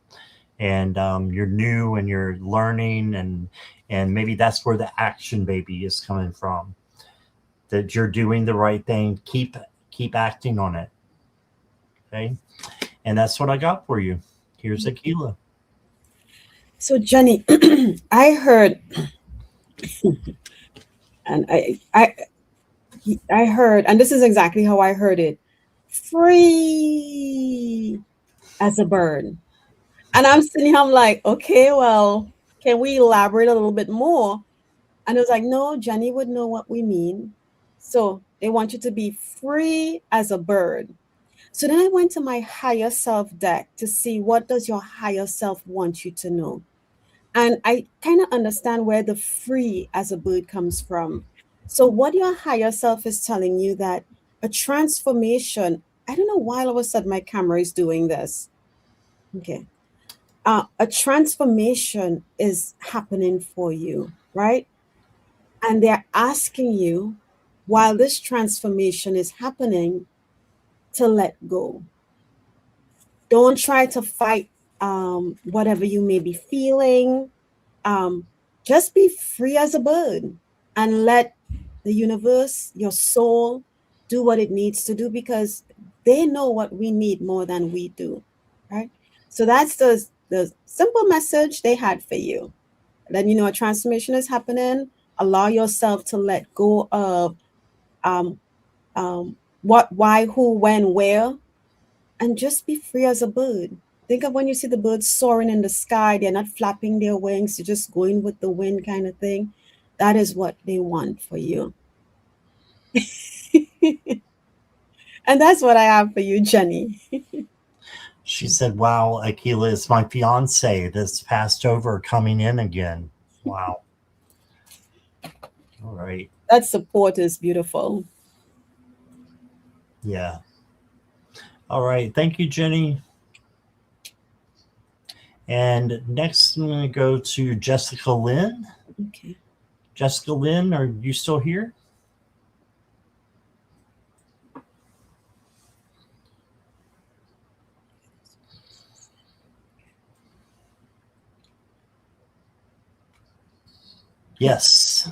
And you're new and you're learning and maybe that's where the action baby is coming from. That you're doing the right thing. Keep acting on it. Okay. And that's what I got for you. Here's Akela.
So Jenny, I heard, and I heard, and this is exactly how I heard it: free as a bird. And I'm sitting here, I'm like, okay, well, can we elaborate a little bit more? And it was like, no, Jenny would know what we mean. So they want you to be free as a bird. So then I went to my higher self deck to see what does your higher self want you to know. And I kind of understand where the free as a bird comes from. So what your higher self is telling you that a transformation, I don't know why all of a sudden my camera is doing this. Okay. A transformation is happening for you, right? And they're asking you, while this transformation is happening, to let go. Don't try to fight whatever you may be feeling. Just be free as a bird and let the universe, your soul, do what it needs to do because they know what we need more than we do, right? So that's the simple message they had for you. Then you know a transformation is happening. Allow yourself to let go of what, why, who, when, where, and just be free as a bird. Think of when you see the birds soaring in the sky, they're not flapping their wings, they're just going with the wind kind of thing. That is what they want for you. And that's what I have for you, Jenny.
She said, wow, Akela is my fiance that's passed over coming in again. Wow. All right.
That support is beautiful.
Yeah. All right. Thank you, Jenny. And next, I'm going to go to Jessica Lynn.
Okay.
Jessica Lynn, are you still here? Yes.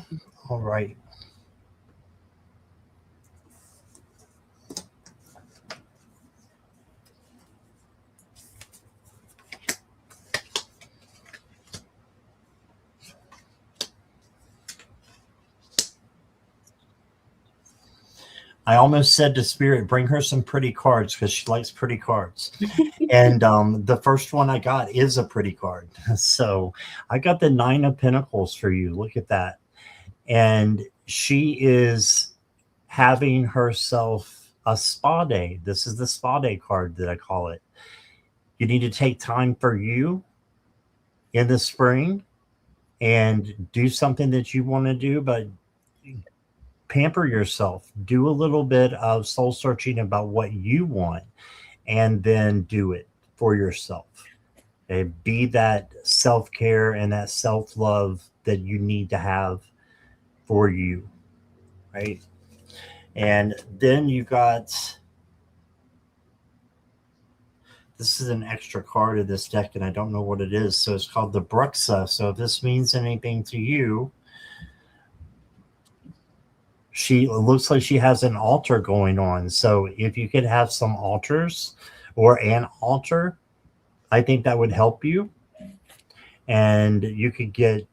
All right. I almost said to Spirit, bring her some pretty cards because she likes pretty cards. And the first one I got is a pretty card. So I got the Nine of Pentacles for you. Look at that. And she is having herself a spa day. This is the spa day card that I call it. You need to take time for you in the spring and do something that you want to do, but pamper yourself. Do a little bit of soul searching about what you want and then do it for yourself. Okay? Be that self care and that self love that you need to have for you, right? And then you got this is an extra card of this deck, and I don't know what it is. So it's called the Bruxa. So if this means anything to you, she it looks like she has an altar going on. So if you could have some altars or an altar, I think that would help you. And you could get,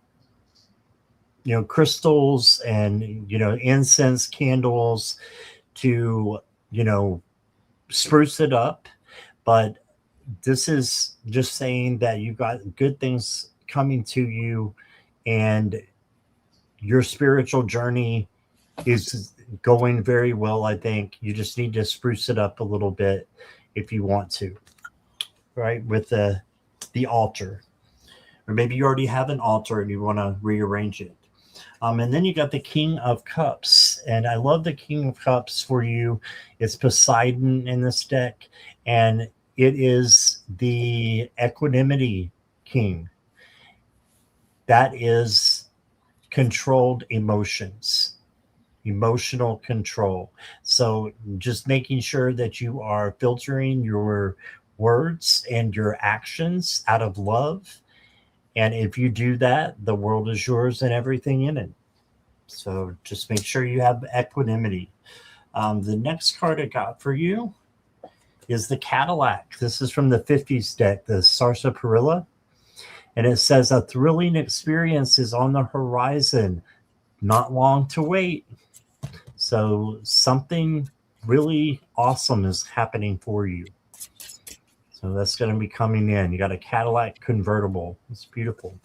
crystals and, incense candles to, you know, spruce it up. But this is just saying that you got good things coming to you and your spiritual journey is going very well. I think you just need to spruce it up a little bit if you want to, right? With the altar, or maybe you already have an altar and you want to rearrange it. And then you got the King of Cups, and I love the King of Cups for you. It's Poseidon in this deck, and it is the equanimity king. That is controlled emotions, emotional control. So just making sure that you are filtering your words and your actions out of love. And if you do that, the world is yours and everything in it. So just make sure you have equanimity. The next card I got for you is the Cadillac. This is from the 50s deck, the Sarsaparilla. And it says a thrilling experience is on the horizon. Not long to wait. So something really awesome is happening for you. So that's going to be coming in. You got a Cadillac convertible. It's beautiful.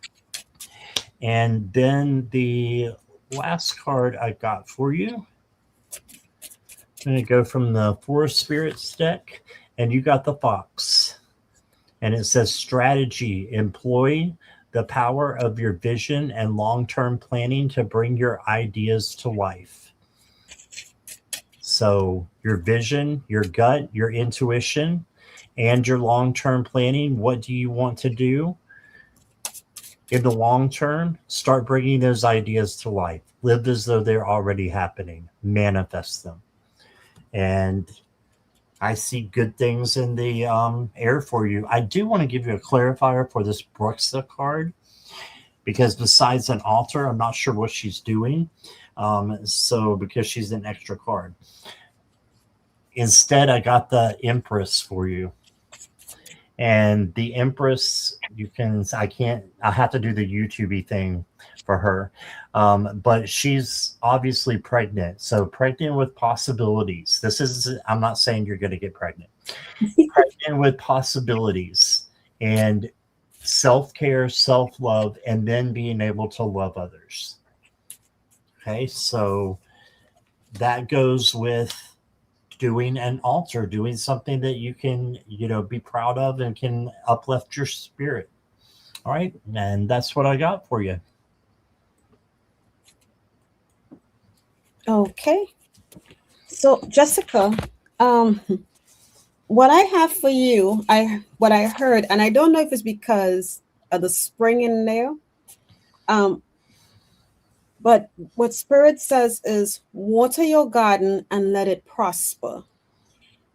And then the last card I got for you, I'm going to go from the Four Spirits deck, and you got the Fox. And it says strategy, employ the power of your vision and long-term planning to bring your ideas to life. So your vision, your gut, your intuition, and your long-term planning, what do you want to do? In the long term, start bringing those ideas to life. Live as though they're already happening. Manifest them. And I see good things in the air for you. I do want to give you a clarifier for this Bruxa card, because besides an altar, I'm not sure what she's doing. So because she's an extra card. Instead, I got the Empress for you. And the Empress, I have to do the YouTube thing for her. But she's obviously pregnant. So pregnant with possibilities. I'm not saying you're going to get pregnant. Pregnant with possibilities and self-care, self-love, and then being able to love others. Okay, so that goes with doing an altar, doing something that you can, be proud of and can uplift your spirit. All right. And that's what I got for you.
Okay. So Jessica, what I have for you, what I heard, and I don't know if it's because of the spring in there, but what Spirit says is water your garden and let it prosper.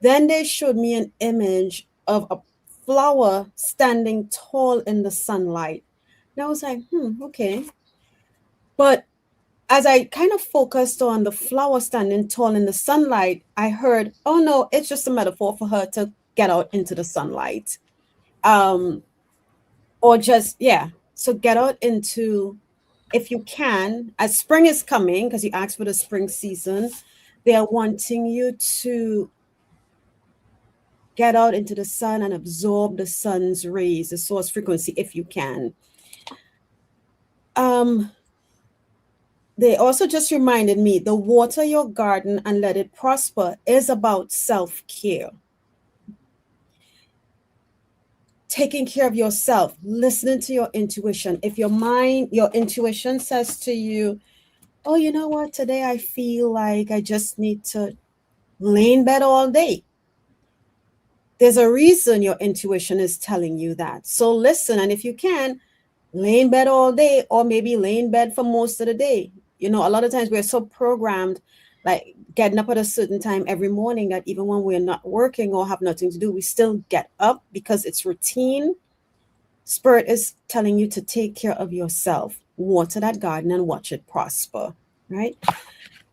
Then they showed me an image of a flower standing tall in the sunlight. And I was like, okay. But as I kind of focused on the flower standing tall in the sunlight, I heard, oh no, it's just a metaphor for her to get out into the sunlight. Um, or just, yeah. So get out into, if you can, as spring is coming, because you asked for the spring season, they are wanting you to get out into the sun and absorb the sun's rays, the source frequency, if you can. They also just reminded me the water your garden and let it prosper is about self-care. Taking care of yourself, listening to your intuition. If your mind, your intuition says to you, oh, you know what, today I feel like I just need to lay in bed all day. There's a reason your intuition is telling you that. So listen, and if you can, lay in bed all day, or maybe lay in bed for most of the day. You know, a lot of times we're so programmed, like getting up at a certain time every morning, that even when we're not working or have nothing to do, we still get up because it's routine. Spirit is telling you to take care of yourself, water that garden and watch it prosper, right?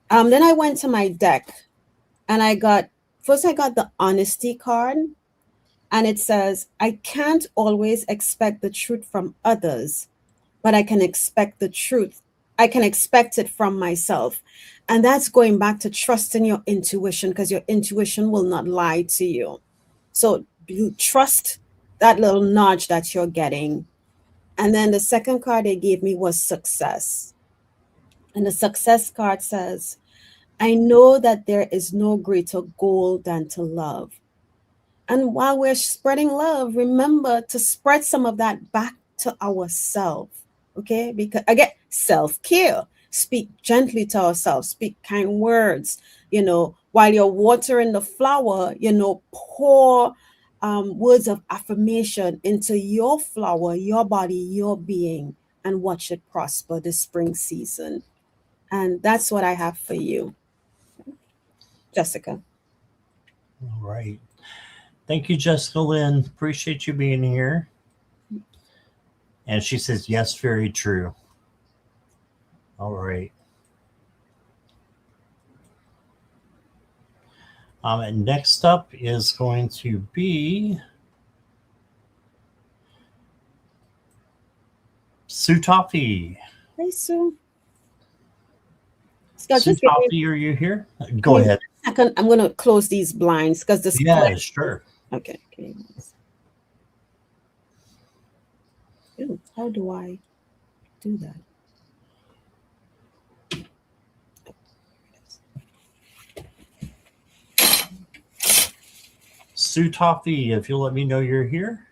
Then I went to my deck and I got the honesty card, and it says, I can't always expect the truth from others, but I can expect the truth. I can expect it from myself. And that's going back to trusting your intuition, because your intuition will not lie to you. So you trust that little nudge that you're getting. And then the second card they gave me was success. And the success card says, I know that there is no greater goal than to love. And while we're spreading love, remember to spread some of that back to ourselves. Okay? Because again, self-care. Speak gently to ourselves, speak kind words. You know, while you're watering the flower, you know, pour words of affirmation into your flower, your body, your being, and watch it prosper this spring season. And that's what I have for you, Jessica.
All right. Thank you, Jessica Lynn. Appreciate you being here. And she says, yes, very true. All right. And next up is going to be Sue Toffee.
Hey, Sue.
Scott, Sue Toffee, are you here? Go ahead.
Second, I'm going to close these blinds because this.
Yeah, sure.
Okay. Ooh, how do I do that?
Sue Toffee, if you'll let me know you're here.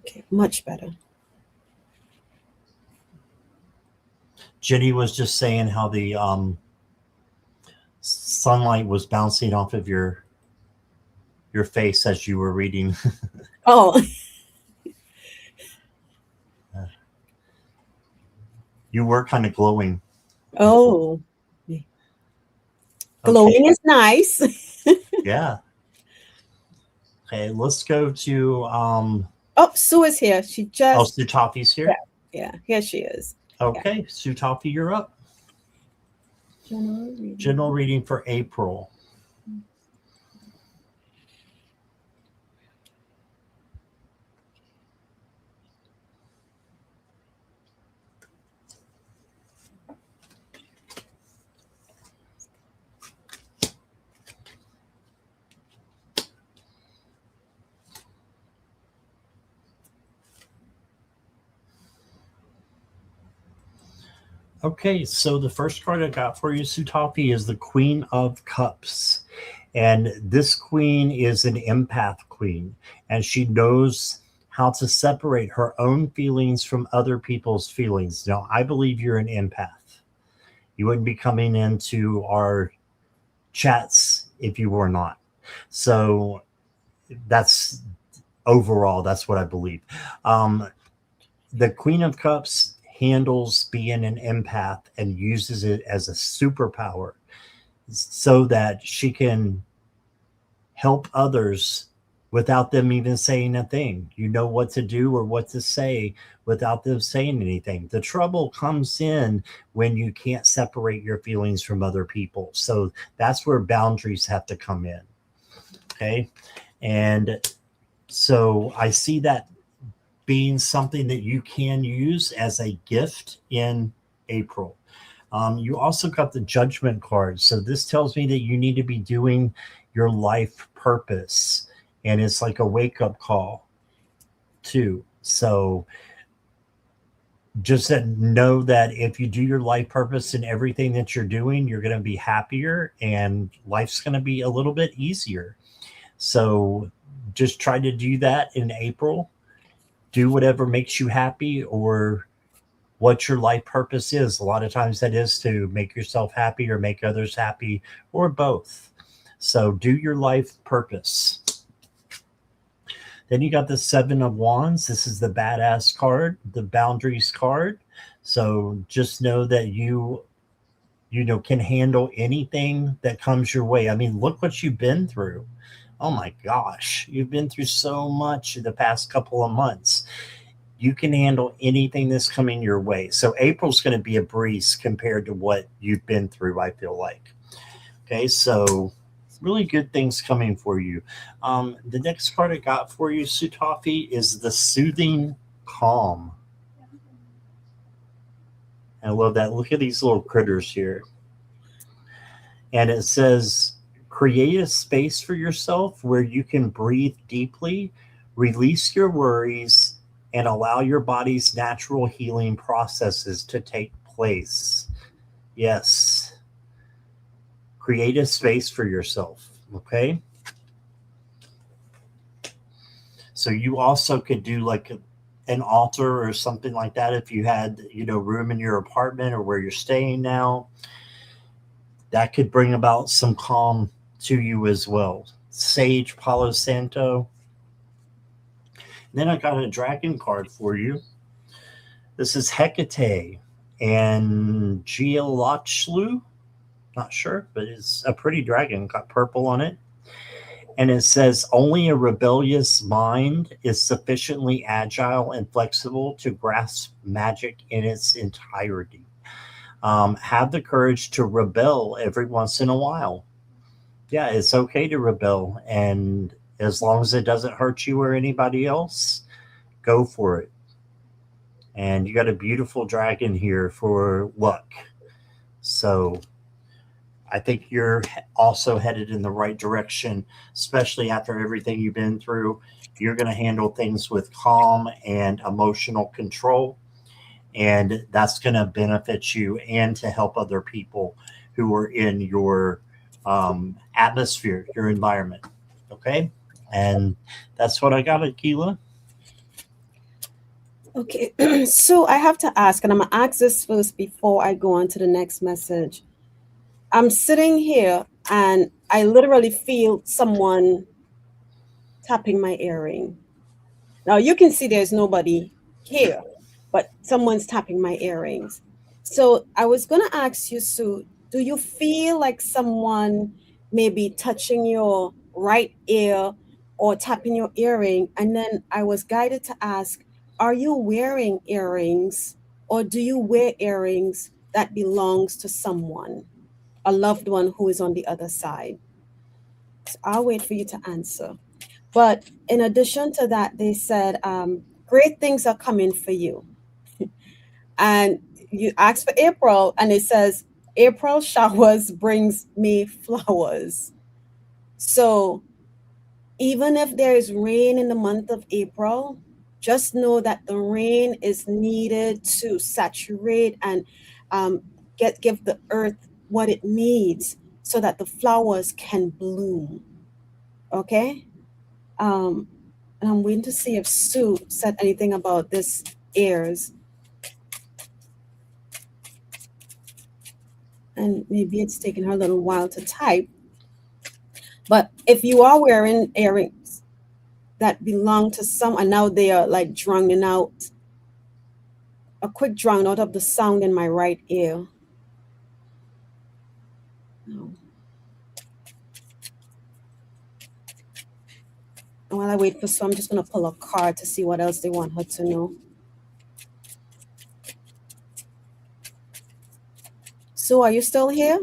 Okay, much better.
Jenny was just saying how the sunlight was bouncing off of your face as you were reading.
Oh.
You were kind of glowing.
Oh. Glowing is nice.
Yeah. Okay, let's go to
oh, Sue is here. She just
Oh, Sue Toffee's here?
Yeah, here she is.
Okay, yeah. Sue Toffee, you're up. General reading for April. Okay, so the first card I got for you, Sue Toffee, is the Queen of Cups. And this queen is an empath queen, and she knows how to separate her own feelings from other people's feelings. Now, I believe you're an empath. You wouldn't be coming into our chats if you were not. So that's overall, that's what I believe. The Queen of Cups handles being an empath and uses it as a superpower so that she can help others without them even saying a thing. You know what to do or what to say without them saying anything. The trouble comes in when you can't separate your feelings from other people. So that's where boundaries have to come in. Okay. And so I see that being something that you can use as a gift in April. You also got the judgment card. So this tells me that you need to be doing your life purpose. And it's like a wake up call, too. So just that know that if you do your life purpose in everything that you're doing, you're going to be happier and life's going to be a little bit easier. So just try to do that in April. Do whatever makes you happy or what your life purpose is. A lot of times that is to make yourself happy or make others happy or both. So do your life purpose. Then you got the Seven of Wands. This is the badass card, the boundaries card. So just know that you can handle anything that comes your way. I mean, look what you've been through. Oh my gosh, you've been through so much in the past couple of months. You can handle anything that's coming your way. So April's going to be a breeze compared to what you've been through, I feel like. Okay, so really good things coming for you. The next card I got for you, Sutafi, is the Soothing Calm. I love that. Look at these little critters here. And it says, create a space for yourself where you can breathe deeply, release your worries, and allow your body's natural healing processes to take place. Yes. Create a space for yourself. Okay. So you also could do like an altar or something like that if you had, room in your apartment or where you're staying now. That could bring about some calm to you as well. Sage Palo Santo. Then I got a dragon card for you. This is Hecate and Gialochlu. Not sure, but it's a pretty dragon. Got purple on it. And it says, only a rebellious mind is sufficiently agile and flexible to grasp magic in its entirety. Have the courage to rebel every once in a while. Yeah, it's okay to rebel. And as long as it doesn't hurt you or anybody else, go for it. And you got a beautiful dragon here for luck. So I think you're also headed in the right direction, especially after everything you've been through. You're going to handle things with calm and emotional control, and that's going to benefit you and to help other people who are in your atmosphere, your environment. Okay, and that's what I got, Akela.
Okay, so I have to ask, and I'm gonna ask this first before I go on to the next message. I'm sitting here and I literally feel someone tapping my earring. Now you can see there's nobody here, but someone's tapping my earrings. So I was gonna ask you, Sue, do you feel like someone maybe touching your right ear or tapping your earring? And then I was guided to ask, are you wearing earrings or do you wear earrings that belongs to someone, a loved one who is on the other side? So I'll wait for you to answer. But in addition to that, they said, great things are coming for you. And you ask for April, and it says, April showers brings me flowers. So even if there is rain in the month of April, just know that the rain is needed to saturate and um, give the earth what it needs so that the flowers can bloom. Okay? Um, and I'm waiting to see if Sue said anything about this ears. And maybe it's taking her a little while to type. But if you are wearing earrings that belong to someone, now they are like drowning out, a quick drown out of the sound in my right ear. No. while I wait for Sue, I'm just going to pull a card to see what else they want her to know. Sue, are you still here?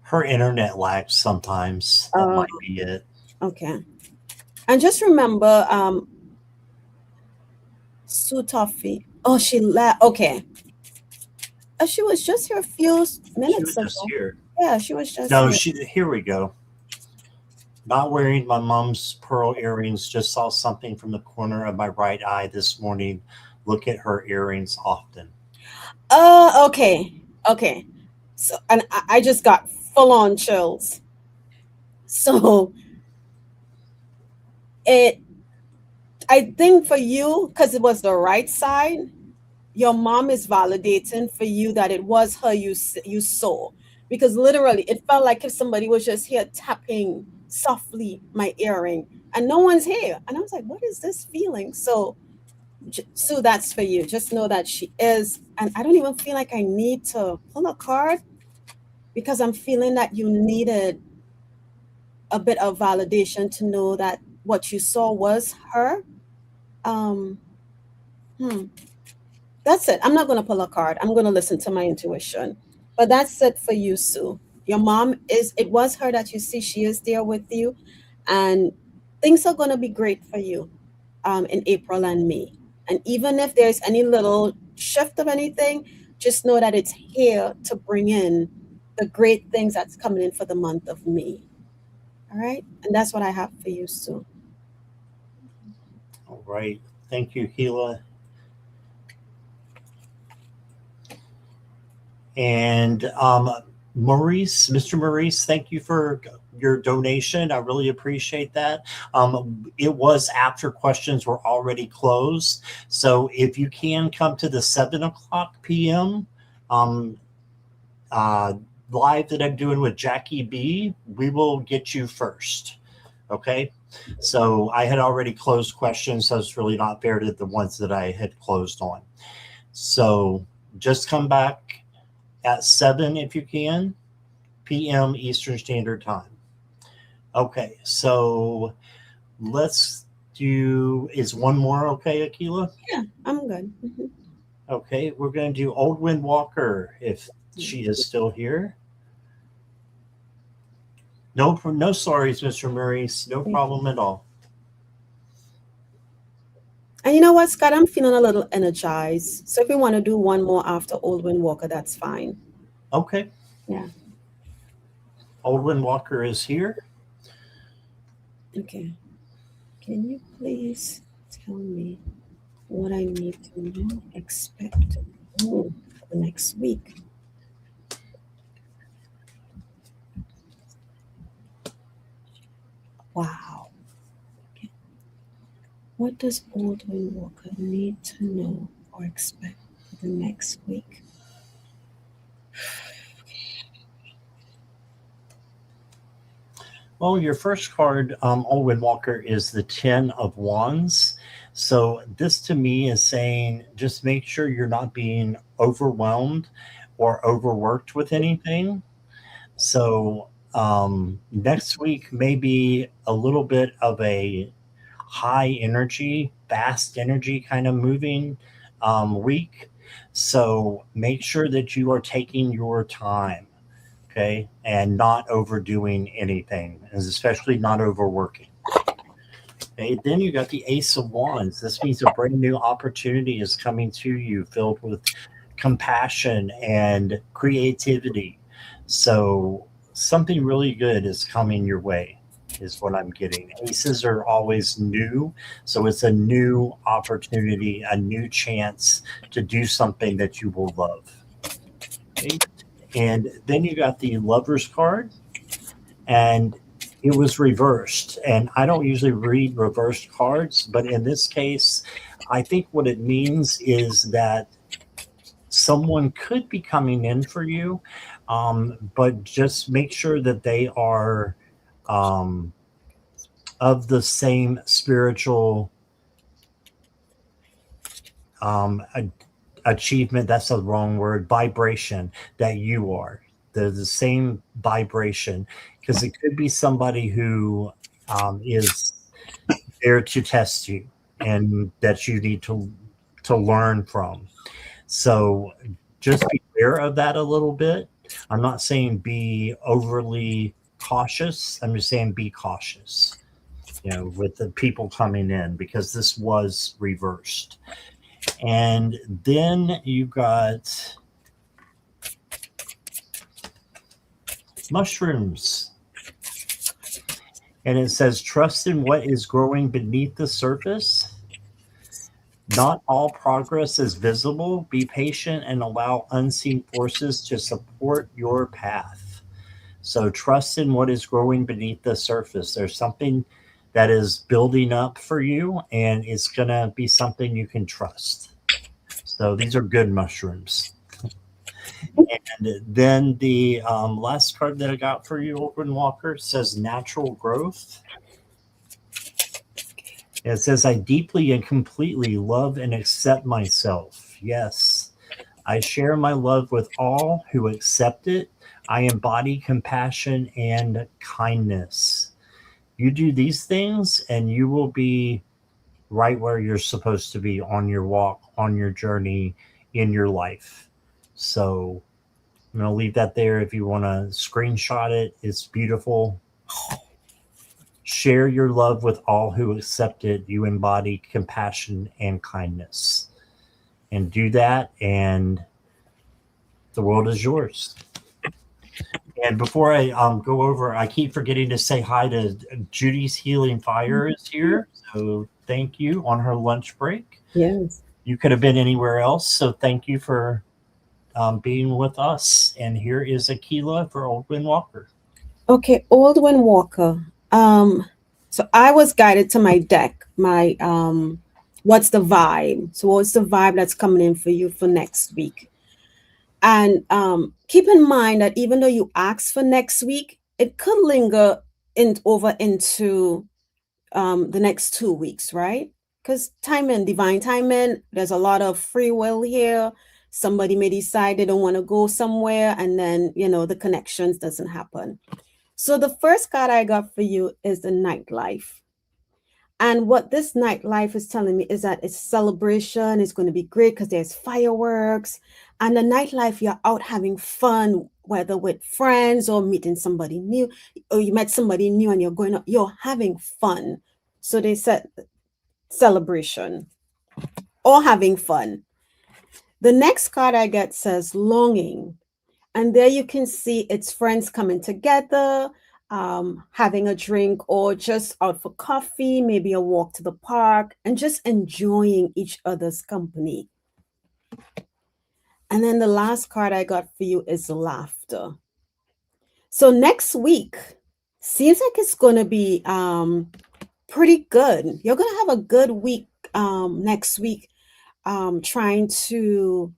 Her internet lags sometimes. That might be it.
Okay. And just remember, Sue Toffee. Oh, she left. Okay. She was just here a few
She
minutes
was just
ago.
here.
Yeah, she was just
No,
here.
here we go. Not wearing my mom's pearl earrings. Just saw something from the corner of my right eye this morning. Look at her earrings often.
Okay. Okay. So, and I just got full on chills. So I think for you, because it was the right side, your mom is validating for you that it was her you saw, because literally it felt like if somebody was just here tapping softly my earring and no one's here, and I was like, what is this feeling? So that's for you. Just know that she is, and I don't even feel like I need to pull a card because I'm feeling that you needed a bit of validation to know that what you saw was her. um hmm. That's it. I'm not going to pull a card. I'm going to listen to my intuition. But that's it for you, Sue. Your mom it was her that you see. She is there with you. And things are going to be great for you in April and May. And even if there's any little shift of anything, just know that it's here to bring in the great things that's coming in for the month of May. All right. And that's what I have for you, Sue.
All right. Thank you, Gila. And Mr. Maurice, thank you for your donation. I really appreciate that. It was after questions were already closed. So if you can come to the 7 o'clock p.m. Um, uh, live that I'm doing with Jackie B, we will get you first. Okay. So I had already closed questions, so it's really not fair to the ones that I had closed on. So just come back at 7 if you can, p.m. Eastern Standard Time. Okay, so let's do, is one more okay, Akela?
Yeah, I'm good. Mhm.
Okay, we're going to do Old Wind Walker if she is still here. No, no sorries, Mr. Maurice. No problem at all.
And you know what, Scott? I'm feeling a little energized. So if you want to do one more after Old Wind Walker, that's fine.
Okay.
Yeah.
Old Wind Walker is here.
Okay. Can you please tell me what I need to know, expect to do for the next week? Wow. Okay. What does Old Wind Walker need to know or expect for the next week?
Well, your first card, Old Wind Walker, is the 10 of Wands. So this to me is saying just make sure you're not being overwhelmed or overworked with anything. So next week may be a little bit of a high energy, fast energy kind of moving week. So make sure that you are taking your time, okay, and not overdoing anything, and especially not overworking. Okay, then you got the Ace of Wands. This means a brand new opportunity is coming to you, filled with compassion and creativity. So something really good is coming your way, is what I'm getting. Aces are always new, so it's a new opportunity, a new chance to do something that you will love. Okay? And then you got the Lover's card, and it was reversed. And I don't usually read reversed cards, but in this case, I think what it means is that someone could be coming in for you, but just make sure that they are um, of the same spiritual um, achievement. That's the wrong word. Vibration that you are. They're the same vibration, because it could be somebody who is there to test you and that you need to learn from. So just be aware of that a little bit. I'm not saying be overly cautious. I'm just saying be cautious, with the people coming in because this was reversed. And then you got mushrooms. And it says, trust in what is growing beneath the surface. Not all progress is visible. Be patient and allow unseen forces to support your path. So trust in what is growing beneath the surface. There's something that is building up for you, and it's going to be something you can trust. So these are good mushrooms. And then the last card that I got for you, Open Walker, says natural growth. It says, I deeply and completely love and accept myself. Yes, I share my love with all who accept it. I embody compassion and kindness. You do these things, and you will be right where you're supposed to be on your walk, on your journey, in your life. So I'm going to leave that there if you want to screenshot it. It's beautiful. Share your love with all who accept it. You embody compassion and kindness. And do that, and the world is yours. And before I go over, I keep forgetting to say hi to Judy's Healing Fire is here. So thank you on her lunch break.
Yes.
You could have been anywhere else. So thank you for being with us. And here is Akela for Oldwin Walker.
Okay, Aldwin Walker. So I was guided to my deck. My what's the vibe? So what's the vibe that's coming in for you for next week? And keep in mind that even though you ask for next week, it could linger over into the next 2 weeks, right? Because timing, divine timing, there's a lot of free will here. Somebody may decide they don't want to go somewhere, and then the connections doesn't happen. So the first card I got for you is the nightlife. And what this nightlife is telling me is that it's celebration. It's going to be great because there's fireworks. And the nightlife, you're out having fun, whether with friends or meeting somebody new, or you met somebody new and you're having fun. So they said celebration or having fun. The next card I get says longing. And there you can see it's friends coming together, having a drink or just out for coffee, maybe a walk to the park, and just enjoying each other's company. And then the last card I got for you is laughter. So next week seems like it's going to be pretty good. You're going to have a good week next week, trying to,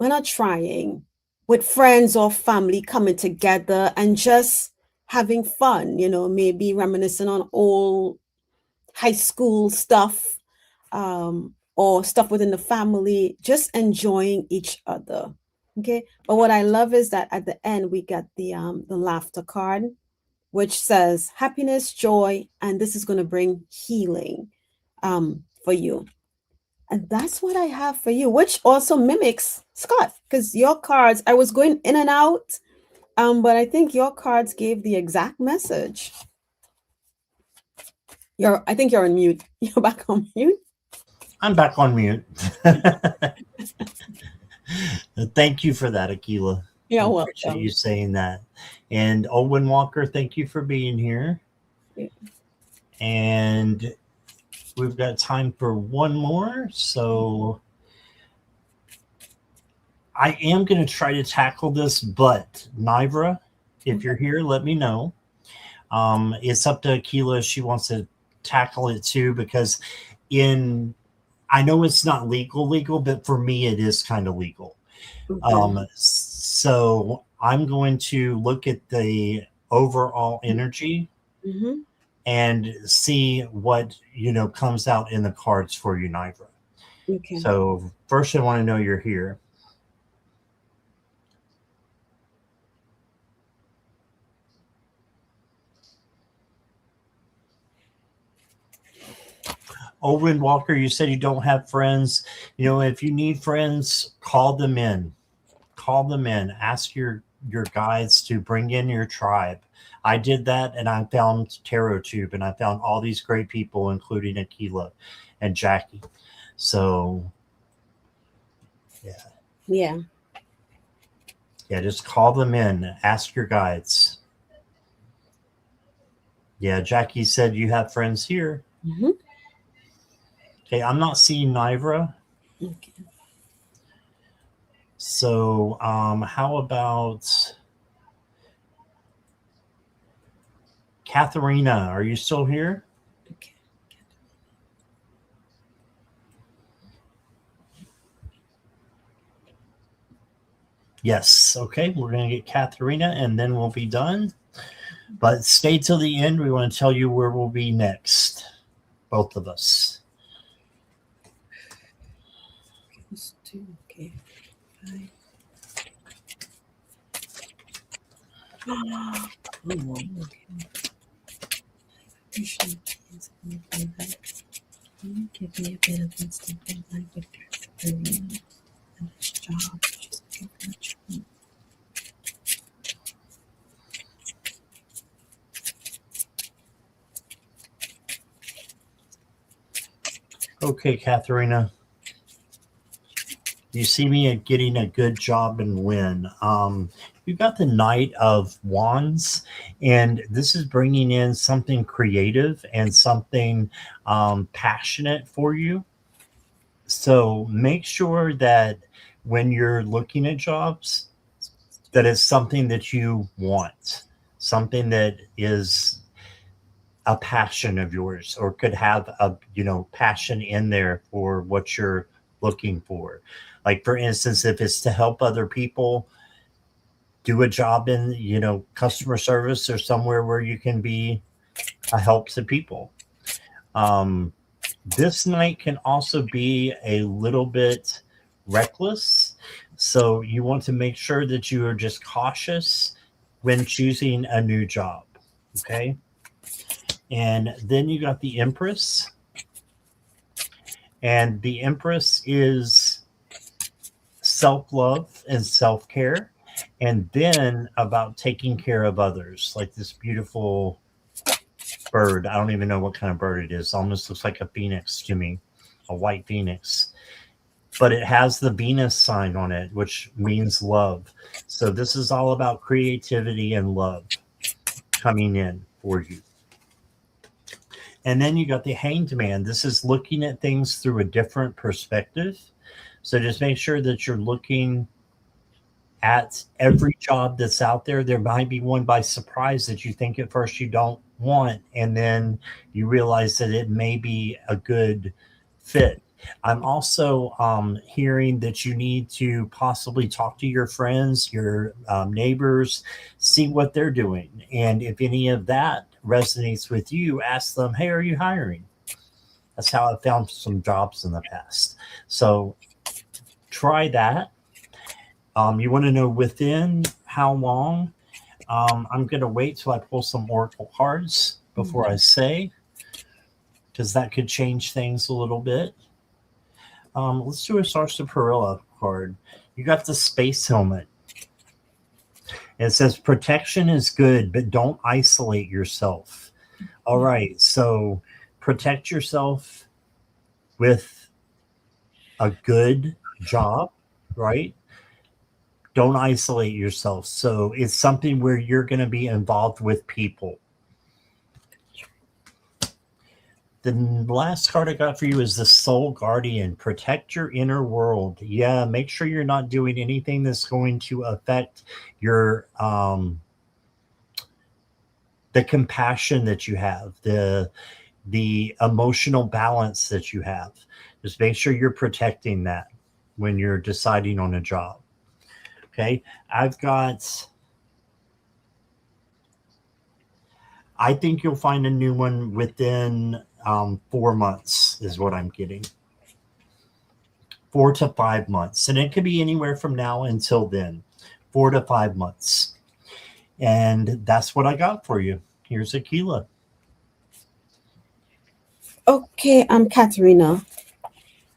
we're not trying, with friends or family coming together and just having fun, maybe reminiscing on old high school stuff, or stuff within the family, just enjoying each other. Okay. But what I love is that at the end we get the laughter card, which says happiness, joy, and this is going to bring healing for you. And that's what I have for you, which also mimics Scott, because your cards, I was going in and out, but I think your cards gave the exact message. I think you're on mute. You're back on mute.
I'm back on mute. Thank you for that, Akela.
You're
I appreciate
welcome.
you saying that. And Owen Walker, thank you for being here.
Yeah.
And we've got time for one more. So I am going to try to tackle this, but Nivra, if you're here, let me know. It's up to Akela if she wants to tackle it too, because I know it's not legal, but for me, it is kind of legal.
Okay.
So I'm going to look at the overall energy
Mm-hmm.
and see what comes out in the cards for you, Nivra.
Okay.
So first, I want to know you're here. Owen Walker, you said you don't have friends. If you need friends, call them in. Call them in. Ask your guides to bring in your tribe. I did that, and I found Tarot Tube, and I found all these great people, including Akela and Jackie. So yeah,
Yeah.
yeah, just call them in. Ask your guides. Yeah, Jackie said you have friends here.
Hmm.
Okay, I'm not seeing Nivra.
Okay.
So how about Katharina? Are you still here?
Okay.
Yes. Okay, we're going to get Katharina and then we'll be done. But stay till the end. We want to tell you where we'll be next, both of us.
Let's do, okay. 5. Oh, okay. Patient is anything like, can you give me a bit of instant like with Catherine and this job? She's looking for a job.
Okay, Katharina. You see me getting a good job and win. You got the Knight of Wands, and this is bringing in something creative and something passionate for you. So make sure that when you're looking at jobs, that it's something that you want, something that is a passion of yours or could have a passion in there for what you're looking for. Like for instance, if it's to help other people, do a job in customer service or somewhere where you can be a help to people. um, this night can also be a little bit reckless, so you want to make sure that you are just cautious when choosing a new job. Okay. And then you got the Empress. And the Empress is self love and self care. And then about taking care of others, like this beautiful bird. I don't even know what kind of bird it is. Almost looks like a phoenix to me, a white phoenix. But it has the Venus sign on it, which means love. So this is all about creativity and love coming in for you. And then you got the Hanged Man. This is looking at things through a different perspective. So just make sure that you're looking at every job that's out there. There might be one by surprise that you think at first you don't want, and then you realize that it may be a good fit. I'm also hearing that you need to possibly talk to your friends, your neighbors, see what they're doing. And if any of that resonates with you, ask them, hey, are you hiring? That's how I found some jobs in the past. So try that. You want to know within how long? I'm going to wait till I pull some oracle cards before I say, because that could change things a little bit. Let's do a Sarsaparilla card. You got the space helmet. It says protection is good, but don't isolate yourself. All right, so protect yourself with a good job, right? Don't isolate yourself. So it's something where you're going to be involved with people. The last card I got for you is the Soul Guardian. Protect your inner world. Yeah, make sure you're not doing anything that's going to affect your the compassion that you have, the emotional balance that you have. Just make sure you're protecting that when you're deciding on a job. Okay, I think you'll find a new one within 4 months, is what I'm getting. 4 to 5 months. And it could be anywhere from now until then, 4 to 5 months. And that's what I got for you. Here's Akela.
Okay, I'm Katharina.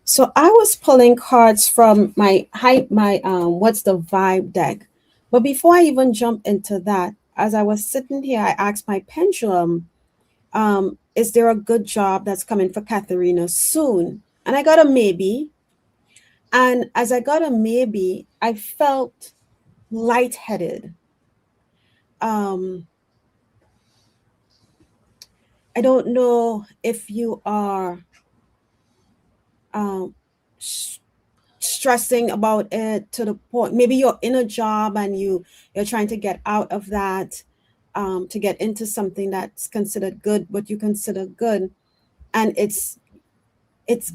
So I was pulling cards from my what's the vibe deck. But before I even jump into that, as I was sitting here, I asked my pendulum, is there a good job that's coming for Katharina soon? And I got a maybe. And as I got a maybe, I felt lightheaded. Um, I don't know if you are um, stressing about it to the point maybe you're in a job and you're trying to get out of that, to get into something that's considered good, what you consider good, and it's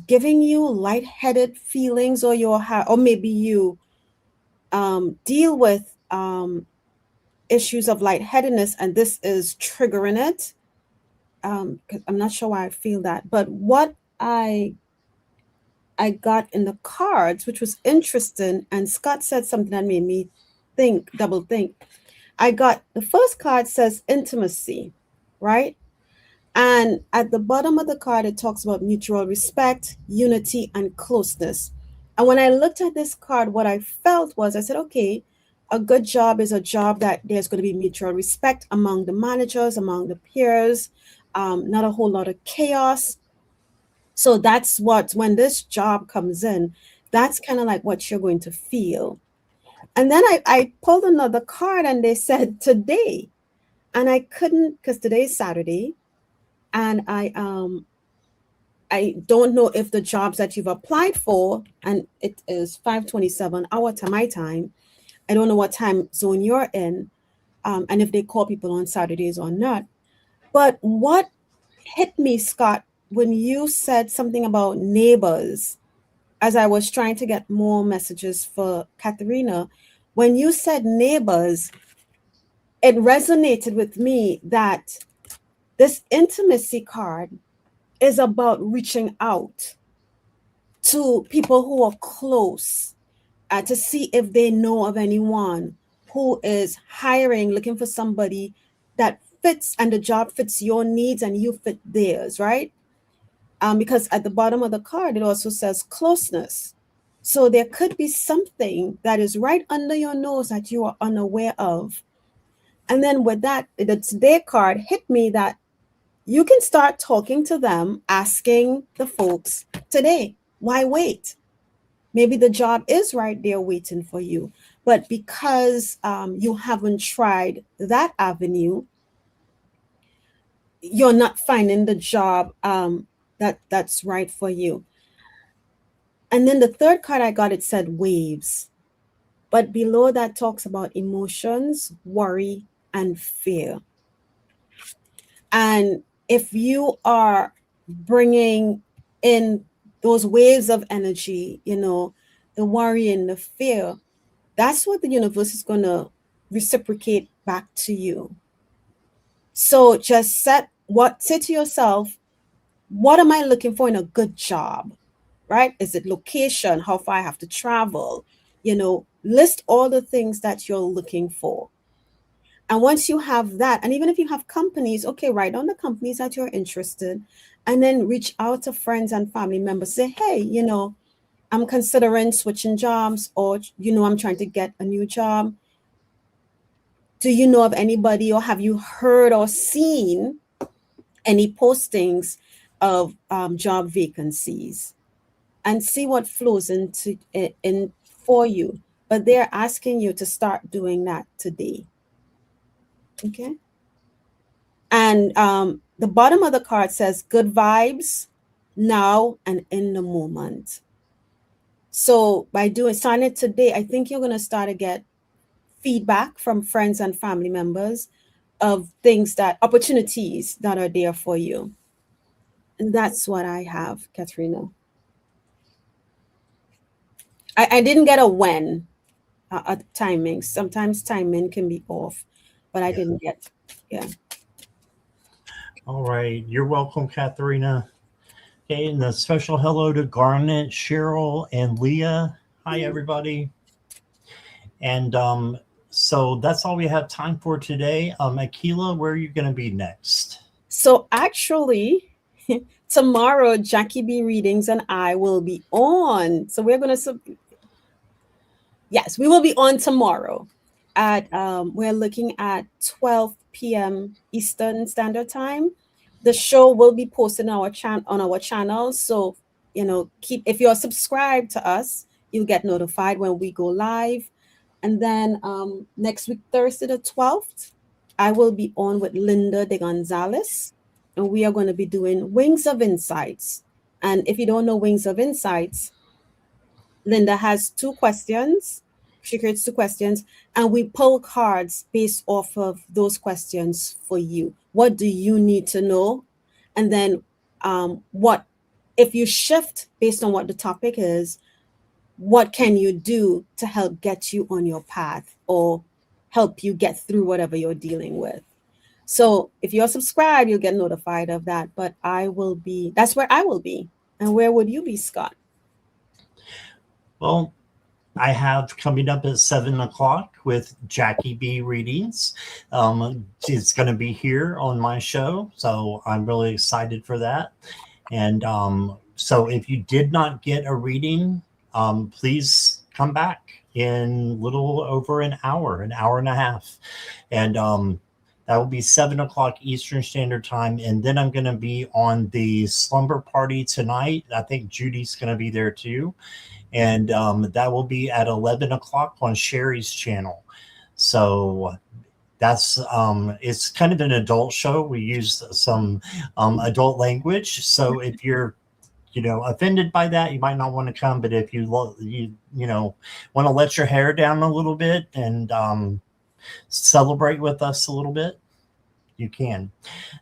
giving you lightheaded feelings, or or maybe you deal with issues of lightheadedness and this is triggering it. 'Cause I'm not sure why I feel that, but what I got in the cards, which was interesting, and Scott said something that made me think, double think. I got the first card says intimacy, right? And at the bottom of the card, it talks about mutual respect, unity, and closeness. And when I looked at this card, what I felt was I said, okay, a good job is a job that there's going to be mutual respect among the managers, among the peers, not a whole lot of chaos. So that's what, when this job comes in, that's kind of like what you're going to feel. And then I pulled another card and they said today. And I couldn't, because today is Saturday. And I don't know if the jobs that you've applied for, and it is 5:27 our time, my time. I don't know what time zone you're in, and if they call people on Saturdays or not. But what hit me, Scott, when you said something about neighbors, as I was trying to get more messages for Katharina, when you said neighbors, it resonated with me that this intimacy card is about reaching out to people who are close, to see if they know of anyone who is hiring, looking for somebody that fits and the job fits your needs and you fit theirs, right? Because at the bottom of the card, it also says closeness. So there could be something that is right under your nose that you are unaware of. And then with that, the today card hit me that you can start talking to them, asking the folks today, why wait? Maybe the job is right there waiting for you. But because you haven't tried that avenue, you're not finding the job that's right for you. And then the third card I got, it said waves. But below that talks about emotions, worry, and fear. And if you are bringing in those waves of energy, the worry and the fear, that's what the universe is going to reciprocate back to you. So just say to yourself, what am I looking for in a good job? Right? Is it location? How far I have to travel? List all the things that you're looking for. And once you have that, and even if you have companies, okay, write down the companies that you're interested, and then reach out to friends and family members. Say, hey, I'm considering switching jobs, or I'm trying to get a new job. Do you know of anybody, or have you heard or seen any postings of job vacancies? And see what flows into in for you. But they're asking you to start doing that today. Okay. And the bottom of the card says good vibes now and in the moment. So by sign it today, I think you're going to start to get feedback from friends and family members of opportunities that are there for you. And that's what I have, Katrina. I didn't get a when, timing. Sometimes timing can be off, but I
Yeah.
didn't get, yeah.
All right. You're welcome, Katharina. Okay, and a special hello to Garnet, Cheryl, and Leah. Hi, everybody. And so that's all we have time for today. Akela, where are you going to be next?
So actually, tomorrow, Jackie B Readings and I will be on. So we're going to, yes, we will be on tomorrow at, we're looking at 12 p.m. Eastern Standard Time. The show will be posted on our channel. So, keep, if you're subscribed to us, you'll get notified when we go live. And then next week, Thursday the 12th, I will be on with Linda de Gonzalez, and we are going to be doing Wings of Insights. And if you don't know Wings of Insights, Linda has two questions. She creates two questions, and we pull cards based off of those questions for you. What do you need to know? And then, what if you shift based on what the topic is? What can you do to help get you on your path or help you get through whatever you're dealing with? So if you're subscribed, you'll get notified of that. But that's where I will be. And where would you be, Scott?
Well, I have coming up at 7 o'clock with Jackie B Readings. She's going to be here on my show, so I'm really excited for that. And so if you did not get a reading, please come back in little over an hour and a half. And that will be 7 o'clock Eastern Standard Time. And then I'm going to be on the slumber party tonight. I think Judy's going to be there too. And that will be at 11 o'clock on Sherry's channel. So that's it's kind of an adult show. We use some adult language. So if you're offended by that, you might not want to come. But if you want to let your hair down a little bit and celebrate with us a little bit, you can.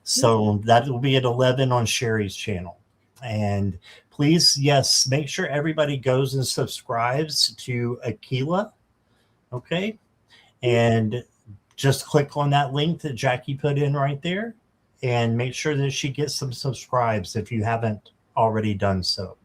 So that will be at 11 on Sherry's channel. And please, yes, make sure everybody goes and subscribes to Akela. Okay. And just click on that link that Jackie put in right there and make sure that she gets some subscribes if you haven't already done so.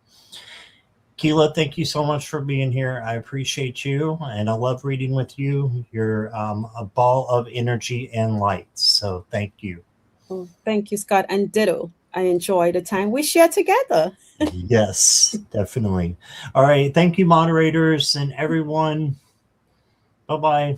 Akela, thank you so much for being here. I appreciate you, and I love reading with you. You're a ball of energy and light. So thank you.
Oh, thank you, Scott, and ditto. I enjoy the time we share together.
Yes, definitely. All right. Thank you, moderators and everyone. Bye-bye.